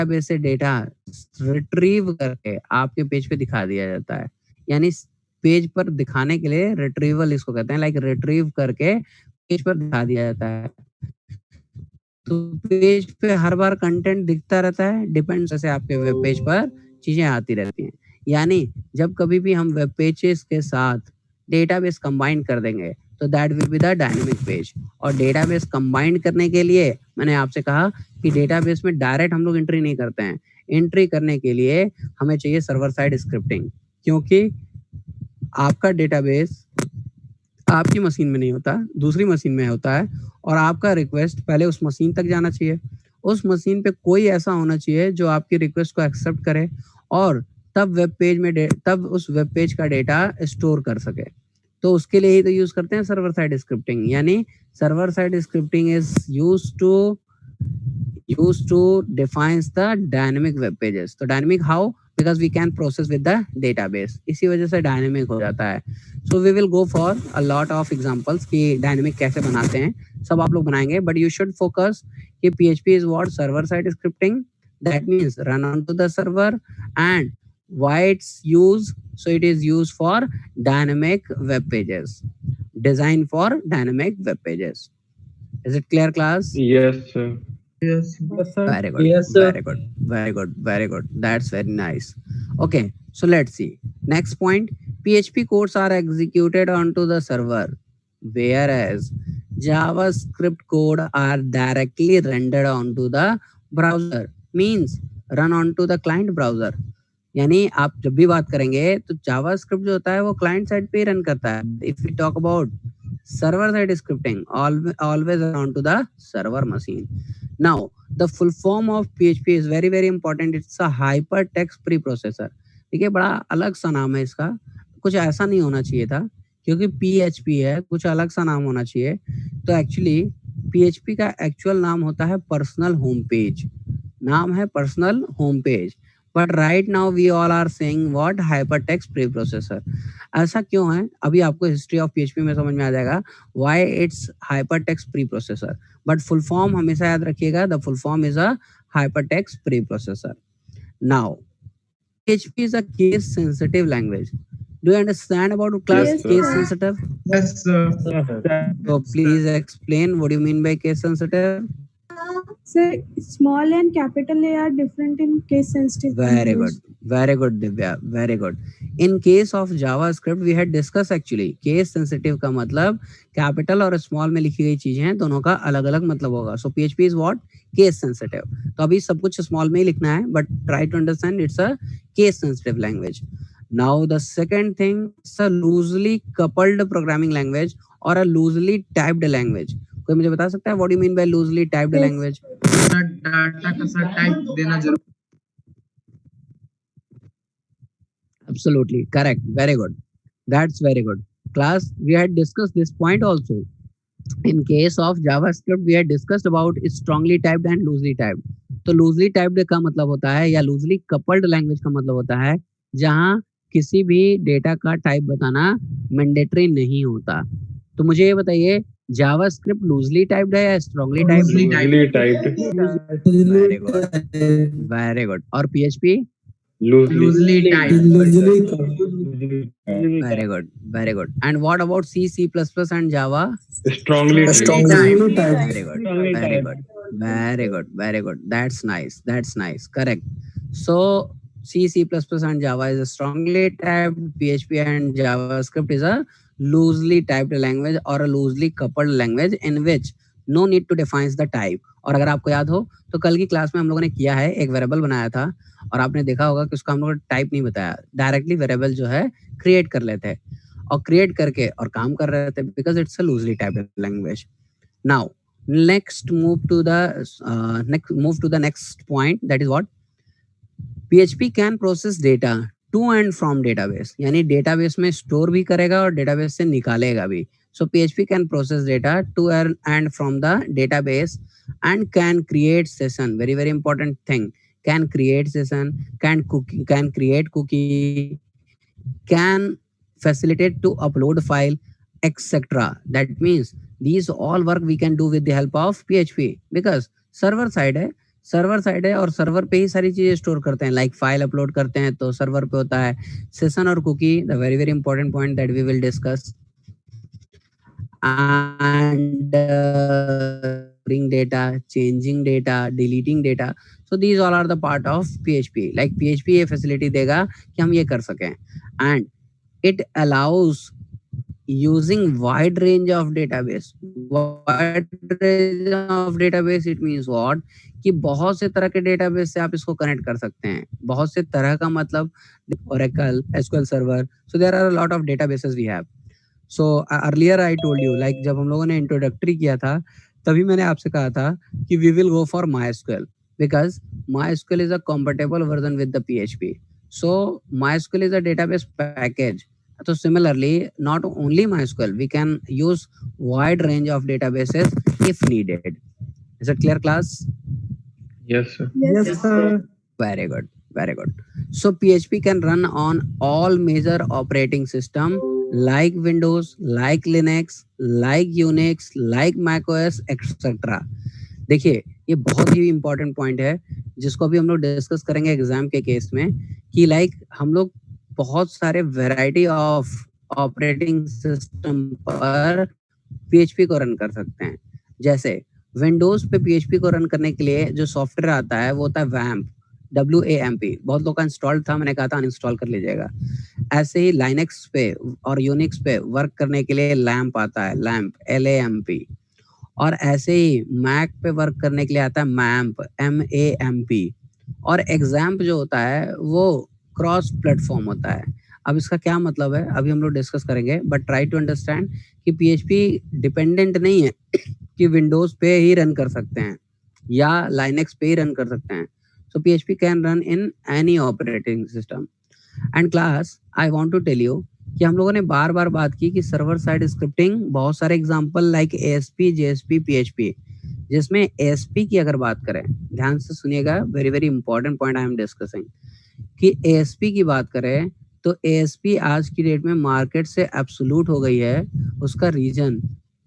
Database से data retrieve करके आपके पेज पे दिखा दिया जाता है। यानी पेज पर दिखाने के लिए रिट्रीवल इसको कहते हैं, लाइक रिट्रीव करके पेज पर दिखा दिया जाता है। तो पेज पे हर बार कंटेंट दिखता रहता है, डिपेंड्स जैसे आपके वेब पेज पर चीजें आती रहती हैं। यानी जब कभी भी हम वेब पेजेस के साथ डेटाबेस कंबाइन कर देंगे तो that will be the dynamic page. और डेटाबेस कंबाइन करने के लिए मैंने आपसे कहा कि डेटाबेस में डायरेक्ट हम लोग एंट्री नहीं करते हैं। एंट्री करने के लिए हमें चाहिए सर्वर साइड स्क्रिप्टिंग, क्योंकि आपका डेटाबेस आपकी मशीन में नहीं होता, दूसरी मशीन में होता है, और आपका रिक्वेस्ट पहले उस मशीन तक जाना चाहिए। उस मशीन पे कोई ऐसा होना चाहिए जो आपकी रिक्वेस्ट को एक्सेप्ट करे और तब वेब पेज में तब उस वेब पेज का डेटा स्टोर कर सके। तो उसके लिए ही तो यूज करते हैं सर्वर साइड स्क्रिप्टिंग। यानी server side scripting is used to defines the dynamic web pages. तो dynamic how? Because we can process with the database, इसी वजह से dynamic हो जाता है। So we will go for a lot of examples कि dynamic कैसे बनाते हैं, सब आप लोग बनाएंगे, but you should focus कि PHP is what? Server side scripting. That means run onto the server, and why it's used? So it is used for dynamic web pages, design for dynamic web pages. Is it clear, class? Yes, sir. Yes. Yes, sir. Very good. Yes, sir. Very good. Very good. Very good. That's very nice. Okay. So let's see. Next point. PHP codes are executed onto the server, whereas JavaScript code are directly rendered onto the browser. Means run onto the client browser. यानी आप जब भी बात करेंगे तो JavaScript जो होता है वो क्लाइंट साइड पे ही रन करता है. If we talk about server side scripting, always run to the server machine. Now the full form of PHP is very very important. It's a hypertext preprocessor. ठीक है, बड़ा अलग सा नाम है इसका, कुछ ऐसा नहीं होना चाहिए था क्योंकि PHP है, कुछ अलग सा नाम होना चाहिए. तो एक्चुअली PHP का एक्चुअल नाम होता है पर्सनल होम पेज, नाम है personal home page. But right now we all are saying what? Hypertext preprocessor. ऐसा क्यों है? अभी आपको हिस्ट्री ऑफ PHP में समझ में आ जाएगा why it's hypertext preprocessor. But full form हमेशा याद रखिएगा, the full form is a hypertext preprocessor. Now PHP is a case sensitive language. Do you understand about class? Yes, case sir. sensitive? Yes, sir. So please explain what do you mean by case sensitive? Sir, small and capital A are different in case sensitive. Very good. Very good, Divya. Very good. In case of JavaScript, we had discussed actually case sensitive का मतलब capital और small में लिखी गई चीजें हैं, दोनों का अलग अलग मतलब होगा. So PHP is what? Case sensitive. तो अभी सब कुछ small में ही लिखना है, but try to understand it's a case sensitive language. Now the second thing, it's a loosely coupled programming language or a loosely typed language. कोई मुझे बता सकता है what do you mean by loosely typed Yes. language? Data का sir type देना जरूर. Absolutely correct. Very good. That's very good. Class, we had discussed this point also. In case of JavaScript, we had discussed about strongly typed and loosely typed. तो loosely typed का मतलब होता है या loosely coupled language का मतलब होता है जहां किसी भी डेटा का टाइप बताना मैंडेटरी नहीं होता. तो मुझे ये बताइए, जावास्क्रिप्ट लूजली टाइप्ड है या strongly typed? Loosely typed. Very good, very good. और PHP? Loosely typed. Very good, very good. And what about C, C++ and Java? Strongly typed. Very good, very good, very good, very good. That's nice, that's nice. Correct. So C, C++ and Java is a strongly typed. PHP and JavaScript is a loosely typed language or a loosely coupled language in which no need to define the type. और अगर आपको याद हो तो कल की class में हम लोगों ने किया है, एक वेरिएबल बनाया था और आपने देखा होगा कि उसका हम लोगों ने टाइप नहीं बताया, डायरेक्टली वेरिएबल जो है क्रिएट कर लेते हैं और क्रिएट करके और काम कर रहे थे because it's a loosely typed language. Now next move to the next point, that is what? PHP can process data to and from database. यानी डेटाबेस में स्टोर भी करेगा और डेटाबेस से निकालेगा भी. So PHP can process data to and from the database and can create session. Very very important thing. Can create session, can create cookie, can facilitate to upload file, etc. That means these all work we can do with the help of PHP because server side है. Server side है और server पे ही सारी चीजें store करते हैं, like file upload करते हैं तो सर्वर पे होता है। सेशन और cookie, the very very important point that we will discuss, and storing data, changing data, deleting data. So these all are the part of PHP. Like PHP ये facility देगा कि हम ये कर सकें, and it allows using wide range of database. Wide range of database it means what? कि बहुत से तरह के डेटाबेस से आप इसको कनेक्ट कर सकते हैं। बहुत से तरह का मतलब Oracle, SQL Server. So there are a lot of databases we have. So earlier I told you, like जब हम लोगों ने इंट्रोडक्टरी किया था तभी मैंने आपसे कहा था कि we will go for MySQL because MySQL is a compatible version with the PHP. So MySQL is a database package. So similarly, not only MySQL, we can use wide range of databases if needed. Is it clear, class? Yes, sir. Yes, sir. Very good, very good. So PHP can run on all major operating system like Windows, like Linux, like Unix, like macOS, etc. देखिए ये बहुत ही important point है जिसको अभी हम लोग discuss करेंगे exam के केस में कि लाइक हम लोग बहुत सारे वैरायटी ऑफ ऑपरेटिंग सिस्टम पर PHP को रन कर सकते हैं। जैसे विंडोज पे PHP को रन करने के लिए जो सॉफ्टवेयर आता है वो होता है WAMP, WAMP। बहुत लोग का इंस्टॉल्ड था, मैंने कहा था अनइंस्टॉल कर लीजिएगा। ऐसे ही लाइनेक्स पे और यूनिक्स पे वर्क करने के लिए लैम्प आता है, लैम्प LAMP। और ऐसे ही मैक पे वर्क करने के लिए आता है मैम्प, MAMP। और एग्जाम्प जो होता है वो क्रॉस प्लेटफॉर्म होता है। अब इसका क्या मतलब है अभी हम लोग डिस्कस करेंगे, बट ट्राई टू अंडरस्टैंड कि PHP डिपेंडेंट नहीं है कि विंडोज पे ही रन कर सकते हैं या लाइनेक्स पे ही रन कर सकते हैं। So PHP can run in any operating system. And class I want to tell you कि हम लोगों ने बार बार बात की कि सर्वर साइड स्क्रिप्टिंग, बहुत सारे example like ASP, JSP, PHP, जिसमें ASP की अगर बात करें, ध्यान से सुनिएगा, very very important point I am discussing, कि ASP की बात करें तो ASP आज की डेट में मार्केट से एब्सोल्यूट हो गई है। उसका रीजन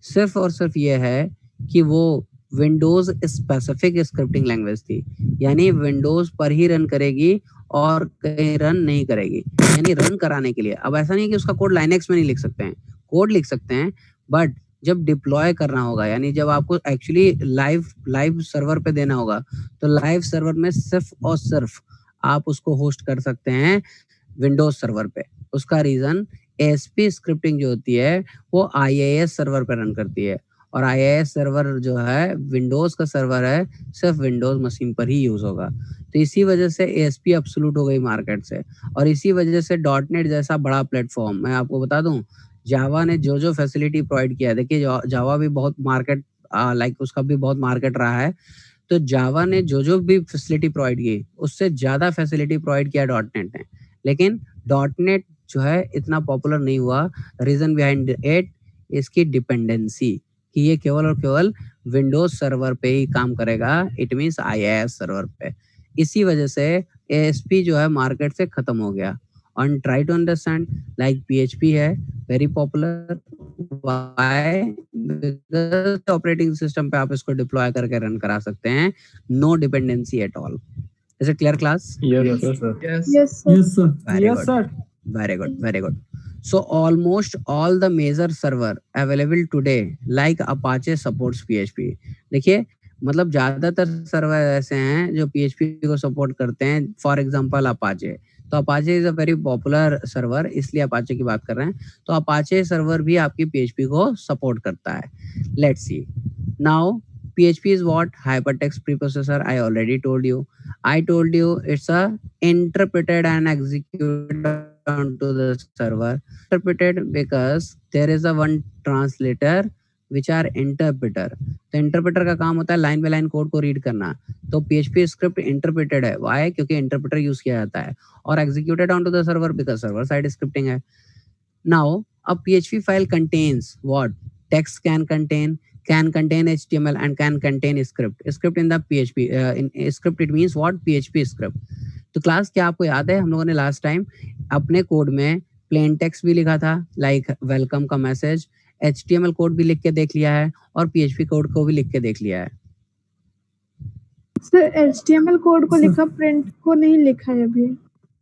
सिर्फ और सिर्फ ये है कि वो विंडोज स्पेसिफिक स्क्रिप्टिंग लैंग्वेज थी, यानी विंडोज पर ही रन करेगी और कहीं रन नहीं करेगी। यानी रन कराने के लिए अब ऐसा नहीं कि उसका कोड लाइनेक्स में नहीं लिख सकते हैं, कोड लिख सकते हैं, बट जब डिप्लॉय करना होगा, यानी जब आपको एक्चुअली लाइव सर्वर पे देना होगा, तो लाइव सर्वर में सिर्फ और सिर्फ आप उसको होस्ट कर सकते हैं विंडोज सर्वर पे। उसका रीजन ASP स्क्रिप्टिंग जो होती है वो IIS सर्वर पे रन करती है, और IIS सर्वर जो है विंडोज का सर्वर है, सिर्फ विंडोज मशीन पर ही यूज होगा। तो इसी वजह से ASP एब्सोल्यूट हो गई मार्केट से, और इसी वजह से .NET जैसा बड़ा प्लेटफॉर्म, मैं आपको बता दूं जावा ने जो फैसिलिटी प्रोवाइड किया है, देखिए जावा भी बहुत मार्केट लाइक उसका भी बहुत मार्केट रहा है, तो जावा ने जो भी फैसिलिटी प्रोवाइड की उससे ज्यादा फैसिलिटी प्रोवाइड किया .NET ने, लेकिन .NET जो है इतना पॉपुलर नहीं हुआ। रीजन बिहाइंड इट इसकी डिपेंडेंसी, कि ये केवल और केवल विंडोज सर्वर पे ही काम करेगा, इट मींस IIS सर्वर पे। इसी वजह से ASP जो है मार्केट से खत्म हो गया। और try to understand like PHP है very popular, why? Because operating system पे आप इसको डिप्लॉय करके रन करा सकते हैं, no dependency at all. Is it clear class? Yes, sir. Yes. Yes, sir. Yes, sir. Very Yes, good. sir. Very good, very good. So almost all the major server available today like Apache supports PHP. देखिए मतलब ज्यादातर server ऐसे हैं जो PHP को support करते हैं, for example Apache। तो Apache is a very popular server, इसलिए Apache की बात कर रहे हैं। तो Apache सर्वर भी आपकी PHP को सपोर्ट करता है। Let's see now, PHP is what? Hypertext preprocessor. I already told you. I told you it's a interpreted and executed onto the server. Interpreted because there is a one translator which are interpreter. तो interpreter का काम होता है line by line code को read करना। तो PHP script interpreted है, why? क्योंकि इंटरप्रेटर यूज किया जाता है, और executed on to the server because server side scripting है। Now a PHP file contains what? Text can contain HTML and can contain script in the PHP in script it means what? PHP script। तो class क्या आपको याद है हम लोगों ने last time अपने कोड में प्लेन टेक्स्ट भी लिखा था, लाइक वेलकम का मैसेज, HTML कोड भी लिख के देख लिया है, और PHP कोड को भी लिख के देख लिया है। सर HTML कोड को लिखा, प्रिंट को नहीं लिखा है अभी,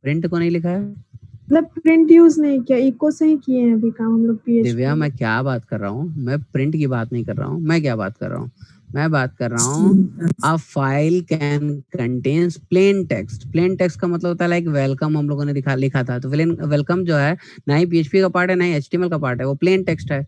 प्रिंट को नहीं लिखा है? मतलब प्रिंट यूज नहीं किया, इको से ही किए हैं अभी काम हम लोग दिव्या, PHP। मैं क्या बात कर रहा हूँ? मैं प्रिंट की बात नहीं कर रहा हूँ। मैं क्या बात कर रहा हूँ? मैं बात कर रहा हूँ a file can contains plain text. Plain text का मतलब होता है लाइक वेलकम, हम लोगों ने लिखा था। तो वेलकम जो है ना ही PHP का पार्ट है ना ही HTML का पार्ट है, वो प्लेन टेक्स्ट है।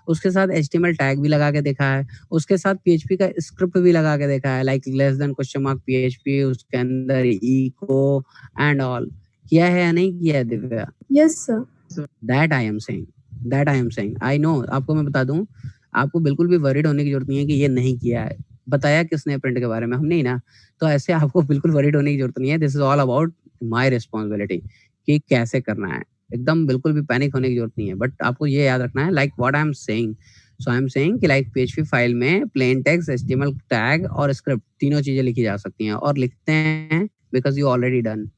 उसके साथ HTML टैग भी लगा के देखा है, उसके साथ PHP का स्क्रिप्ट भी लगा के देखा है, like less than question mark PHP, उसके अंदर इको एंड ऑल। किया है या नहीं किया है Divya? Yes sir. That I am saying I know. आपको मैं बता दूं, आपको बिल्कुल भी वरीड होने की जरूरत नहीं है कि ये नहीं किया है। बताया किसने प्रिंट के बारे में? हमने ही ना। तो ऐसे आपको बिल्कुल वरीड होने की जरूरत नहीं है। This is all about my responsibility कि कैसे करना है। एकदम बिल्कुल भी पैनिक होने की जरूरत नहीं है। बट आपको ये याद रखना है like what I am saying. So I am saying कि लाइक PHP फाइल में प्लेन टेक्स्ट, HTML टैग और स्क्रिप्ट तीनों चीजें लिखी जा सकती हैं और लिखते हैं because you already done.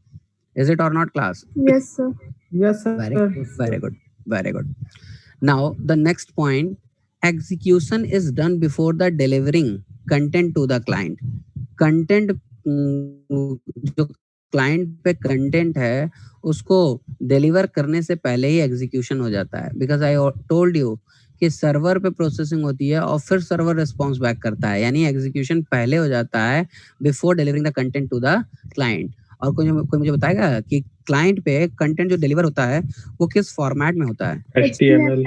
Is it और not class? Yes sir. Yes, sir. Very good. Now the next point, execution is done before the delivering content to the client. Content जो क्लाइंट पे कंटेंट है उसको deliver करने से पहले ही execution हो जाता है, बिकॉज आई टोल्ड यू कि सर्वर पे प्रोसेसिंग होती है और फिर सर्वर रिस्पॉन्स बैक करता है, यानी एग्जीक्यूशन पहले हो जाता है before delivering the content to the client. और कोई मुझे बताएगा कि क्लाइंट पे कंटेंट जो डिलीवर होता है वो किस फॉर्मेट में होता है? HTML.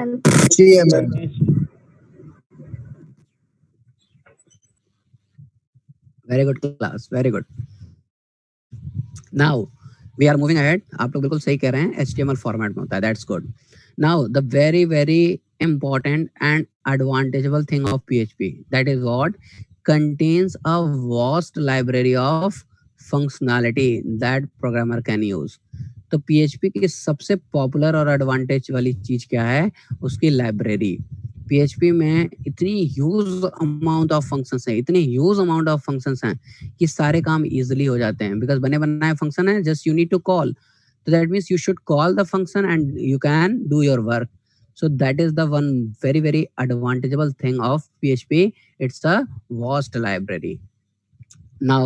Very good class, very good. Now we are moving ahead. आप लोग बिल्कुल सही कह रहे हैं, HTML फॉर्मेट में होता है। That's good. Now the very very important and advantageable thing of PHP, that is what contains a vast library of functionality that programmer can use. तो PHP की सबसे पॉपुलर और एडवांटेज वाली चीज क्या है? उसकी लाइब्रेरी। PHP में इतनी ह्यूज अमाउंट ऑफ फंक्शंस हैं, इतने ह्यूज अमाउंट ऑफ फंक्शंस हैं कि सारे काम इजीली हो जाते हैं, बिकॉज बने बनाए फंक्शन है, just you need to call. तो that means you should call the function and you can do your work. So that is the one very very advantageable thing of PHP. It's a vast library. Now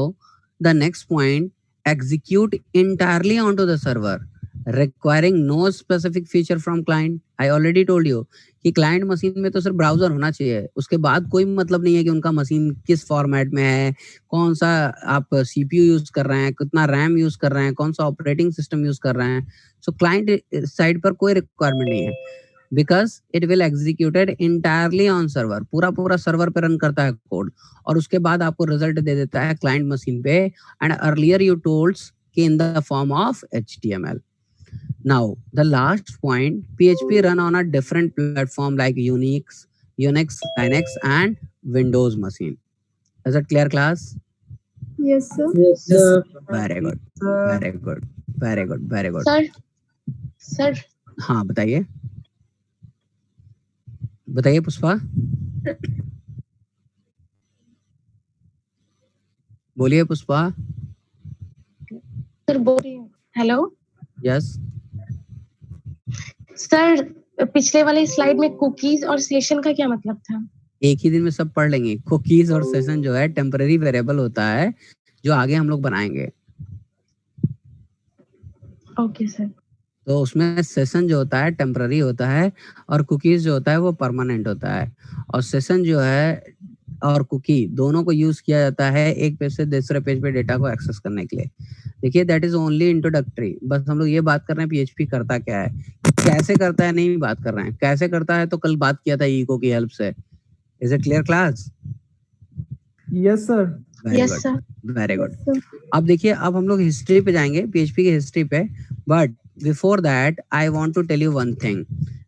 the next point, execute entirely onto the server requiring no specific feature from client. I already told you कि client machine में तो सिर्फ browser होना चाहिए, उसके बाद कोई मतलब नहीं है कि उनका मशीन किस फॉर्मेट में है, कौन सा आप CPU यूज कर रहे हैं, कितना रैम यूज कर रहे हैं, कौन सा ऑपरेटिंग सिस्टम यूज कर रहे हैं. सो क्लाइंट साइड पर कोई रिक्वायरमेंट नहीं है, because it will executed entirely on server. पूरा सर्वर पे रन करता है कोड और उसके बाद आपको रिजल्ट दे देता है क्लाइंट मशीन पे. एंड अर्लियर यू टोल्ड कि इन the form of HTML. Now the last point, PHP run on a different platform like Unix, Linux and Windows machine. Is it clear class? Yes sir. Yes, sir. Very good. Sir हाँ बताइए पुष्पा, बोलिए Pushpa. Sir बोल रही हूँ. Hello yes sir, पिछले वाले slide में cookies और सेशन का क्या मतलब था? एक ही दिन में सब पढ़ लेंगे. कुकीज और सेशन जो है टेम्पररी वेरिएबल होता है जो आगे हम लोग बनाएंगे. Okay sir. तो उसमें सेशन जो होता है टेम्पररी होता है और कुकीज जो होता है वो परमानेंट होता है. और सेशन जो है और कुकी दोनों को यूज किया जाता है एक पेज से दूसरे पेज पे डेटा को एक्सेस करने के लिए. देखिए दैट इज ओनली इंट्रोडक्टरी. बस हम लोग ये बात कर रहे हैं PHP करता क्या है, कैसे करता है नहीं बात कर रहे हैं. कैसे करता है तो कल बात किया था इको की हेल्प से. Is it clear class? Yes, sir. Yes sir. Very good. अब देखिए, अब हम लोग हिस्ट्री पे जाएंगे, PHP की हिस्ट्री पे. But before that I want to tell you one thing.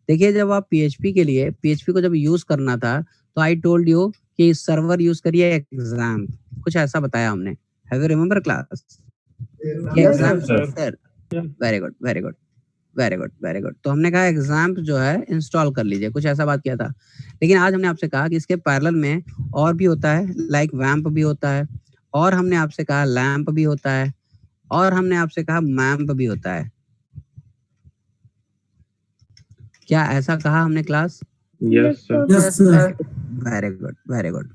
देखिए, जब आप PHP के लिए PHP को जब यूज करना था तो आई टोल्ड यू कि सर्वर यूज करिए एग्जाम, कुछ ऐसा बताया हमने. Have you remember class? Exam sir. Very good. तो हमने कहा एग्जाम जो है इंस्टॉल कर लीजिए, कुछ ऐसा बात किया था. लेकिन आज हमने आपसे कहा कि इसके पैरेलल में और भी होता है, लाइक वैम्प भी होता है, और हमने आपसे कहा लैम्प भी होता है, और हमने आपसे कहा मैम्प भी होता है. क्या ऐसा कहा हमने class? Yes, sir. Yes, sir. Very good.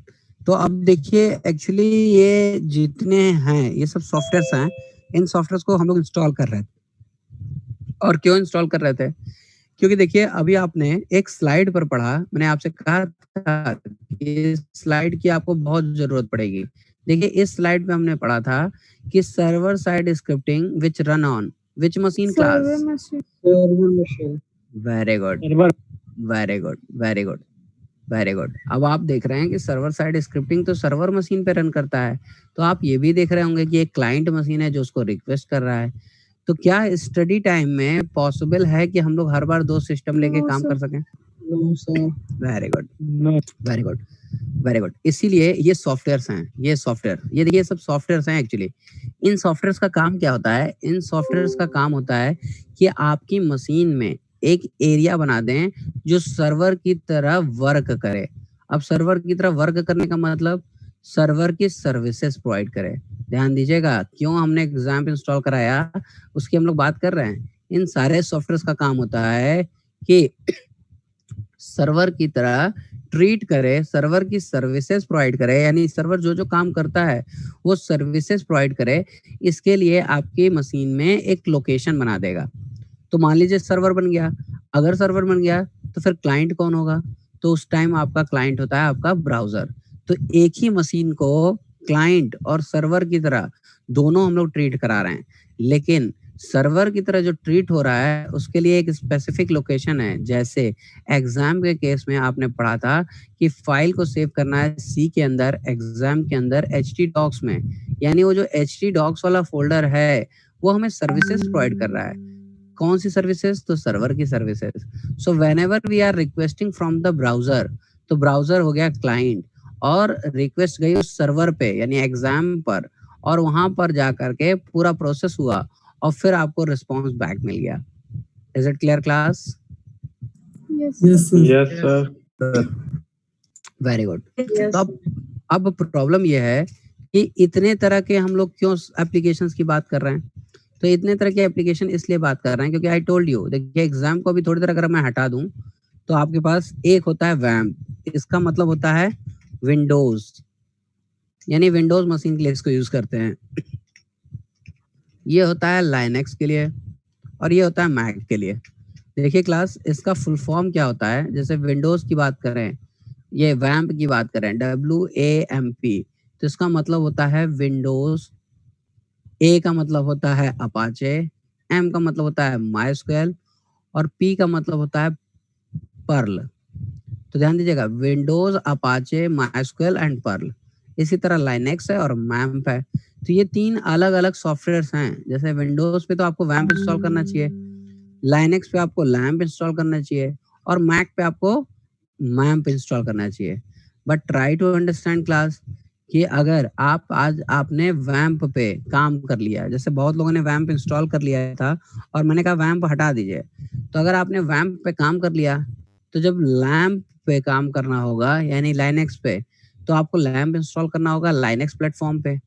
तो अब देखिए एक्चुअली ये जितने हैं ये सब सॉफ्टवेयर्स हैं, इन सॉफ्टवेयर्स को हम लोग इंस्टॉल कर रहे थे। और क्यों इंस्टॉल कर रहे थे? क्योंकि देखिए अभी आपने एक स्लाइड पर पढ़ा, मैंने आपसे कहा था कि स्लाइड की आपको बहुत जरूरत पड़ेगी। देखिए इस स्लाइड पे हमने पढ़ा था कि server side scripting which run on which machine class. server machine. server machine. Very good, Server. Very good, very good, very good. अब आप देख रहे हैं कि सर्वर साइड स्क्रिप्टिंग तो सर्वर मशीन पे रन करता है, तो आप ये भी देख रहे होंगे कि एक क्लाइंट मशीन है जो उसको रिक्वेस्ट कर रहा है। तो क्या स्टडी टाइम में पॉसिबल है कि हम लोग हर बार 2 सिस्टम लेके No, काम sir. कर सकें? No, sir. Very good, No. Very good, very good. इसीलिए ये सॉफ्टवेयर्स हैं, ये सॉफ्टवेयर, ये देखिए सब सॉफ्टवेयर्स हैं एक्चुअली। इन सॉफ्टवेयर्स का काम क्या होता है? इन सॉफ्टवेयर्स का काम होता है कि आपकी मशीन में एक एरिया बना दें जो सर्वर की तरह वर्क करे। अब सर्वर की तरह वर्क करने का मतलब सर्वर की सर्विसेज प्रोवाइड करे। ध्यान दीजिएगा, क्यों हमने एग्जाम्प इंस्टॉल कराया उसकी हम लोग बात कर रहे हैं। इन सारे सॉफ्टवेयर्स का काम होता है कि सर्वर की तरह ट्रीट करे, सर्वर की सर्विसेज प्रोवाइड करे, यानी सर्वर जो जो काम करता है वो सर्विसेज प्रोवाइड करे। इसके लिए आपकी मशीन में एक लोकेशन बना देगा। तो मान लीजिए सर्वर बन गया, अगर सर्वर बन गया तो फिर क्लाइंट कौन होगा? तो उस टाइम आपका क्लाइंट होता है आपका ब्राउजर। तो एक ही मशीन को क्लाइंट और सर्वर की तरह दोनों हम लोग ट्रीट करा रहे हैं, लेकिन सर्वर की तरह जो ट्रीट हो रहा है उसके लिए एक स्पेसिफिक लोकेशन है। जैसे एग्जाम के केस में आपने पढ़ा था कि फाइल को सेव करना है सी के अंदर, एग्जाम के अंदर htdocs में, यानी वो जो htdocs वाला फोल्डर है वो हमें सर्विसेज प्रोवाइड कर रहा है। कौन सी सर्विसेज? तो सर्वर की services. So whenever we are requesting from the browser, तो ब्राउजर हो गया क्लाइंट और रिक्वेस्ट गई उस सर्वर पे यानी एग्जाम पर, और वहां पर जा करके पूरा प्रोसेस हुआ और फिर आपको रिस्पॉन्स बैक मिल गया। Is it clear class? Yes. Yes, sir. Yes, sir. Very good. Yes. तो अब प्रॉब्लम यह है कि इतने तरह के हम लोग क्यों एप्लीकेशंस की बात कर रहे हैं? तो इतने तरह के एप्लीकेशन इसलिए बात कर रहे हैं क्योंकि आई टोल्ड यू, देखिए एग्जाम को अभी थोड़ी देर अगर मैं हटा दूं तो आपके पास एक होता है वैम्प, इसका मतलब होता है विंडोज, यानी विंडोज मशीन के लिए इसको यूज करते हैं। ये होता है लाइनेक्स के लिए और ये होता है मैक के लिए। देखिए क्लास, इसका फुल फॉर्म क्या होता है? जैसे विंडोज की बात करें, ये वैम्प की बात करें, WAMP, तो इसका मतलब होता है विंडोज, ए का मतलब होता है अपाचे, एम का मतलब होता है माइस्क्वेल और पी का मतलब होता है पर्ल। तो ध्यान दीजिएगा, विंडोज, अपाचे, माइस्क्वेल एंड पर्ल। इसी तरह लाइनेक्स है और मैम्प है। तो ये 3 अलग अलग सॉफ्टवेयर्स हैं। जैसे विंडोज पे तो आपको वैम्प इंस्टॉल करना चाहिए, लाइनेक्स पे आपको लैम्प इंस्टॉल करना चाहिए और मैक पे आपको मैम्प इंस्टॉल करना चाहिए। But try to understand class कि अगर आज आपने वैम्प पे काम कर लिया, जैसे बहुत लोगों ने वैम्प इंस्टॉल कर लिया था और मैंने कहा वैम्प हटा दीजिए, तो अगर आपने वैम्प पे काम कर लिया तो जब लैम्प पे काम करना होगा यानी लाइनेक्स पे, तो आपको लैम्प इंस्टॉल करना होगा लाइनेक्स प्लेटफॉर्म पे,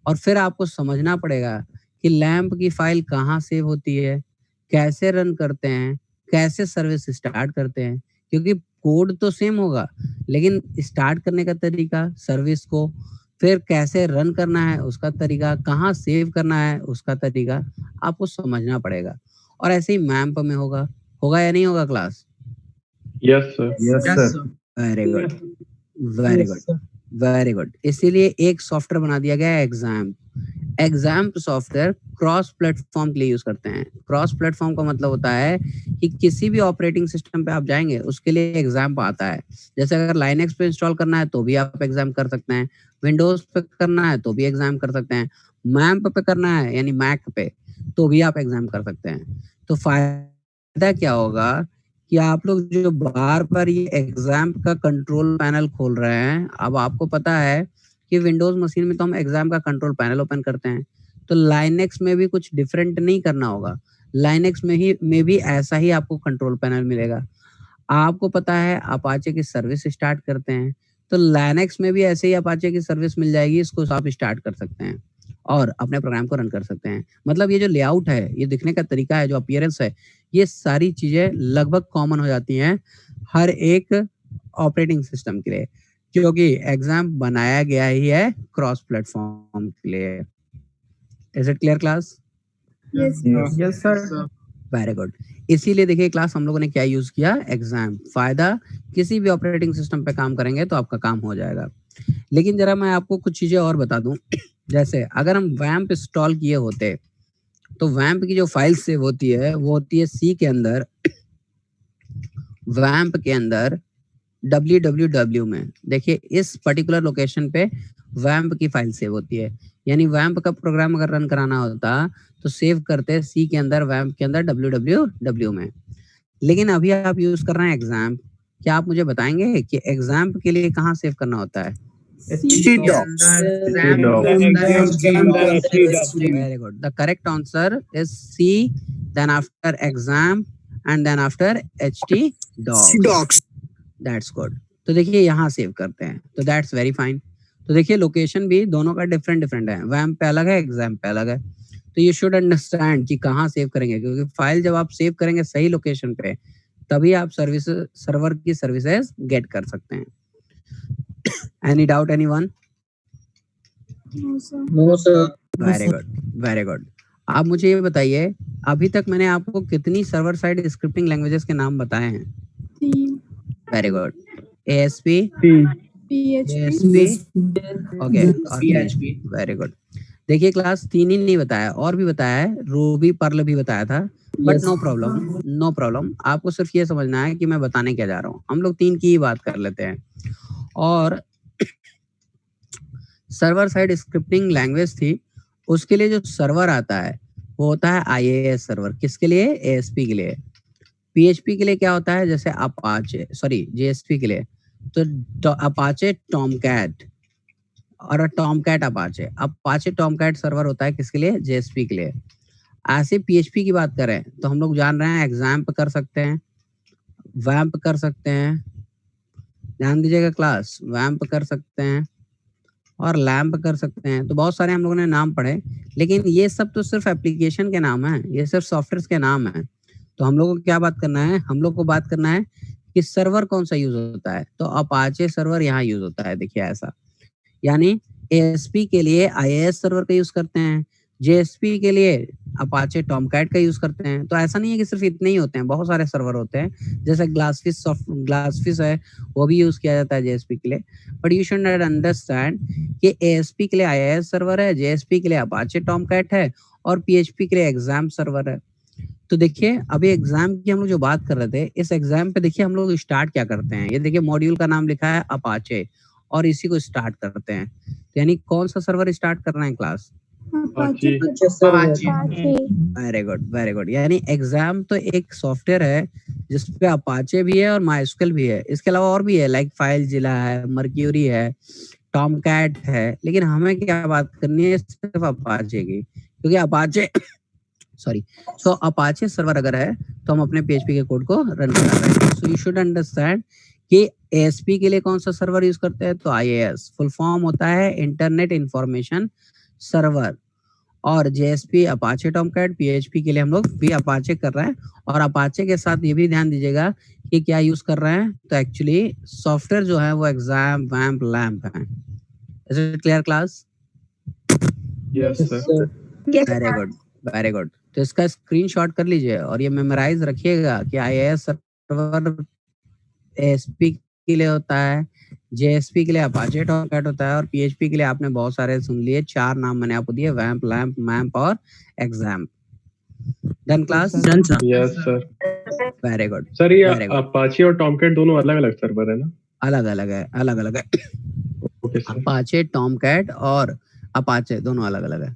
और फिर आपको समझना पड़ेगा कि लैम्प की फाइल कहाँ सेव होती है, कैसे रन करते हैं, कैसे सर्विस स्टार्ट करते हैं, क्योंकि कोड तो सेम होगा लेकिन स्टार्ट करने का तरीका, सर्विस को फिर कैसे रन करना है उसका तरीका, कहाँ सेव करना है उसका तरीका आपको समझना पड़ेगा। और ऐसे ही मैम्प में होगा या नहीं होगा class? Yes, sir. Yes, sir. Very good, very good, very good. इसीलिए एक सॉफ्टवेयर बना दिया गया है exam. Exam software cross platform के लिए यूज करते हैं। क्रॉस प्लेटफॉर्म का मतलब होता है कि किसी भी ऑपरेटिंग सिस्टम पे आप जाएंगे उसके लिए एग्जाम आता है। जैसे अगर लाइनेक्स पे इंस्टॉल करना है तो भी आप एग्जाम कर सकते हैं, विंडोज पे करना है तो भी एग्जाम कर सकते हैं, मैम्प पे करना है यानी मैक पे तो भी आप एग्जाम कर सकते हैं। तो फायदा क्या होगा कि आप लोग जो बार बार ये एग्जाम का कंट्रोल पैनल खोल रहे हैं, अब आपको पता है कि विंडोज मशीन में तो हम एग्जाम का कंट्रोल पैनल ओपन करते हैं, तो लाइनेक्स में भी कुछ डिफरेंट नहीं करना होगा। लाइनेक्स में भी ऐसा ही आपको कंट्रोल पैनल मिलेगा। आपको पता है अपाचे की सर्विस स्टार्ट करते हैं, तो लाइनेक्स में भी ऐसे ही अपाचे की सर्विस मिल जाएगी, इसको आप स्टार्ट कर सकते हैं और अपने प्रोग्राम को रन कर सकते हैं। मतलब ये जो लेआउट है, ये दिखने का तरीका है, जो अपीयरेंस है, ये सारी चीजें लगभग कॉमन हो जाती हैं हर एक ऑपरेटिंग सिस्टम के लिए। क्योंकि एग्जाम बनाया गया ही है क्रॉस प्लेटफॉर्म के लिए। Is it clear class? Yes. Yes, sir. Very good. इसीलिए देखिए क्लास हम लोगों ने क्या यूज किया, एग्जाम। फायदा, किसी भी ऑपरेटिंग सिस्टम पे काम करेंगे तो आपका काम हो जाएगा। लेकिन जरा मैं आपको कुछ चीजें और बता दूं। जैसे अगर हम वैम्प इंस्टॉल किए होते तो वैम्प की जो फाइल सेव होती है वो होती है सी के अंदर, वैम्प के अंदर www में। देखिए इस पर्टिकुलर लोकेशन पे वैम्प की फाइल सेव होती है। यानी वैम्प का प्रोग्राम अगर रन कराना होता तो सेव करते सी के अंदर, वैम्प के अंदर www में। लेकिन अभी आप यूज कर रहे हैं एग्जाम। क्या आप मुझे बताएंगे कि एग्जाम के लिए कहाँ सेव करना होता है? Very good. The correct answer is C, then after exam and then after ht docs. That's good. तो देखिए यहाँ सेव करते हैं तो that's very fine. तो देखिए लोकेशन भी दोनों का डिफरेंट डिफरेंट है, वैम्प पे अलग है, एग्जाम पे अलग है। तो यू शुड अंडरस्टैंड कि कहाँ सेव करेंगे, क्योंकि फाइल जब आप सेव करेंगे सही लोकेशन पे तभी आप सर्विस सर्वर की सर्विसेज गेट कर सकते हैं। Any doubt anyone? No, sir. No, sir. Very good, very good. आप मुझे ये बताइए, अभी तक मैंने आपको कितनी सर्वर साइड स्क्रिप्टिंग लैंग्वेजेस के नाम बताए हैं? 3. Very good. ASP, PHP. Okay, और PHP। Very good. देखिए क्लास 3 ही नहीं बताया, और भी बताया है, रूबी पर्ल भी बताया था, but no problem, no problem. आपको सिर्फ ये समझना है कि मैं बताने क्या जा रहा हूँ। हम लोग 3 की ही बात कर लेते हैं। और सर्वर साइड स्क्रिप्टिंग लैंग्वेज थी, उसके लिए जो सर्वर आता है वो होता है IAS सर्वर। किसके लिए? ASP के लिए। PHP के लिए क्या होता है? जैसे अपाचे, सॉरी JSP के लिए तो अपाचे टॉमकैट और Tomcat Apache. Apache Tomcat server होता है किसके लिए? JSP के लिए। ऐसे PHP की बात करें तो हम लोग जान रहे हैं एग्जाम कर सकते हैं, वैम्प कर सकते हैं, ध्यान दीजिएगा क्लास, वैम्प कर सकते हैं और लैम्प कर सकते हैं। तो बहुत सारे हम लोगों ने नाम पढ़े, लेकिन ये सब तो सिर्फ एप्लीकेशन के नाम है, ये सिर्फ सॉफ्टवेयर के नाम है। तो हम लोग को क्या बात करना है? हम लोग को बात करना है कि सर्वर कौन सा यूज होता है। तो अपाचे सर्वर यहाँ यूज होता है। देखिए ऐसा, यानी ASP के लिए IAS सर्वर का यूज करते हैं, JSP के लिए अपाचे टॉमकैट का यूज करते हैं। तो ऐसा नहीं है कि सिर्फ इतने ही होते हैं, बहुत सारे सर्वर होते हैं। जैसे ग्लासफिश है, वो भी यूज किया जाता है JSP के लिए। बट यू शुड अंडरस्टैंड कि ASP के लिए IAS सर्वर है, JSP के लिए अपाचे टॉमकैट है और PHP के लिए एग्जाम सर्वर है। तो देखिए अभी एग्जाम की हम लोग जो बात कर रहे थे, इस एग्जाम पे देखिए हम लोग स्टार्ट क्या करते हैं। ये देखिए मॉड्यूल का नाम लिखा है अपाचे और इसी को स्टार्ट करते हैं। तो यानी कौन सा सर्वर स्टार्ट कर रहे हैं class? Apache. Very good, very good. यानी एग्जाम तो एक सॉफ्टवेयर है जिसपे अपाचे भी है और माइस्क्वेल भी है। इसके अलावा और भी है, लाइक फाइल जिला है, मर्क्यूरी है, टॉमकैट है। लेकिन हमें क्या बात करनी है? सिर्फ अपाचे की, क्योंकि अपाचे सॉरी, सो अपाचे सर्वर अगर है तो हम अपने PHP के कोड को रन करा रहे हैं। सो यू शुड अंडरस्टैंड कि ASP के लिए कौन सा सर्वर यूज करते हैं? तो IAS फुल फॉर्म होता है इंटरनेट इंफॉर्मेशन सर्वर। और JSP अपाचे टॉमकैट, PHP के लिए हम लोग भी अपाचे कर रहे हैं। और अपाचे के साथ ये भी ध्यान दीजिएगा कि क्या यूज कर रहे हैं। तो एक्चुअली सॉफ्टवेयर जो है वो एग्जाम, वैम्प, लैम्प है। Is it clear class? Yes, sir. Very good, very good. तो इसका स्क्रीनशॉट कर लीजिए और ये मेमोराइज रखिएगा कि IAS सर्वर ASP के लिए होता है, JSP के लिए अपाचे टॉमकैट होता है और PHP के लिए आपने बहुत सारे सुन लिए। 4 नाम मैंने आपको दिए, वैम्प, लैम्प, मैम्प और exam. Done class? Yes, sir. Very good, sir ये वेरी गुड। अपाचे और टॉमकैट दोनों अलग अलग सर्वर है ना? अलग अलग है, अलग अलग है। Okay sir. अपाचे टॉमकैट और अपाचे दोनों अलग अलग है।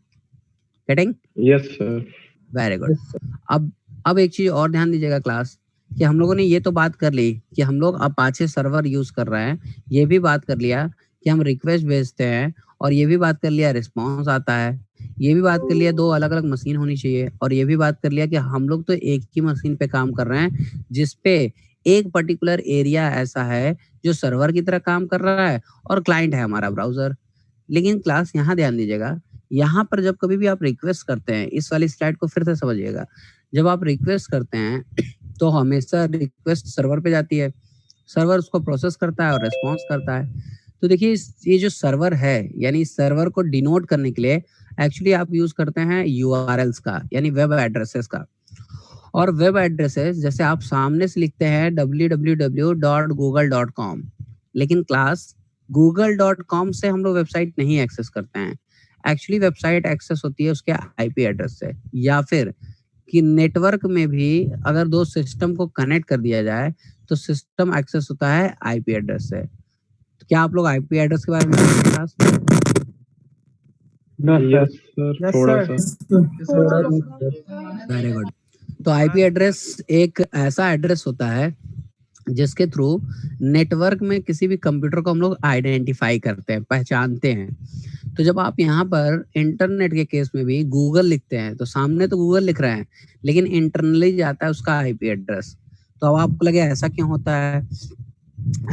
Getting? Yes sir. Very good. अब एक चीज और ध्यान दीजिएगा क्लास, कि हम लोगों ने ये तो बात कर ली कि हम लोग अपाचे सर्वर यूज कर रहे हैं, ये भी बात कर लिया कि हम रिक्वेस्ट भेजते हैं, और ये भी बात कर लिया रिस्पॉन्स आता है, ये भी बात कर लिया 2 अलग अलग मशीन होनी चाहिए, और ये भी बात कर लिया कि हम लोग तो एक ही मशीन पे काम कर रहे हैं जिसपे एक पर्टिकुलर एरिया ऐसा है जो सर्वर की तरह काम कर रहा है और क्लाइंट है हमारा ब्राउजर। लेकिन क्लास यहाँ ध्यान दीजिएगा, यहाँ पर जब कभी भी आप रिक्वेस्ट करते हैं, इस वाली स्लाइड को फिर से समझिएगा, जब आप रिक्वेस्ट करते हैं तो हमेशा रिक्वेस्ट सर्वर पे जाती है, सर्वर उसको प्रोसेस करता है और रिस्पॉन्स करता है। तो देखिए ये जो सर्वर है, यानी सर्वर को डिनोट करने के लिए एक्चुअली आप यूज करते हैं यूआरएल्स का, यानी वेब एड्रेसेस का। और वेब एड्रेसेस जैसे आप सामने से लिखते हैं www.google.com, लेकिन क्लास google.com से हम लोग वेबसाइट नहीं एक्सेस करते हैं। एक्चुअली वेबसाइट एक्सेस होती है उसके आईपी एड्रेस से, या फिर कि नेटवर्क में भी अगर दो सिस्टम को कनेक्ट कर दिया जाए तो सिस्टम एक्सेस होता है आईपी एड्रेस से। तो क्या आप लोग आईपी एड्रेस के बारे में जानते हैं क्लास? यस सर, थोड़ा सा। थोड़ा वेरी गुड। तो आईपी एड्रेस एक ऐसा एड्रेस होता है जिसके थ्रू नेटवर्क में किसी भी कंप्यूटर को हम लोग आइडेंटिफाई करते हैं, पहचानते हैं। तो जब आप यहाँ पर इंटरनेट के केस में भी गूगल लिखते हैं तो सामने तो गूगल लिख रहे हैं, लेकिन इंटरनली जाता है उसका आईपी एड्रेस। तो अब आपको लगे ऐसा क्यों होता है?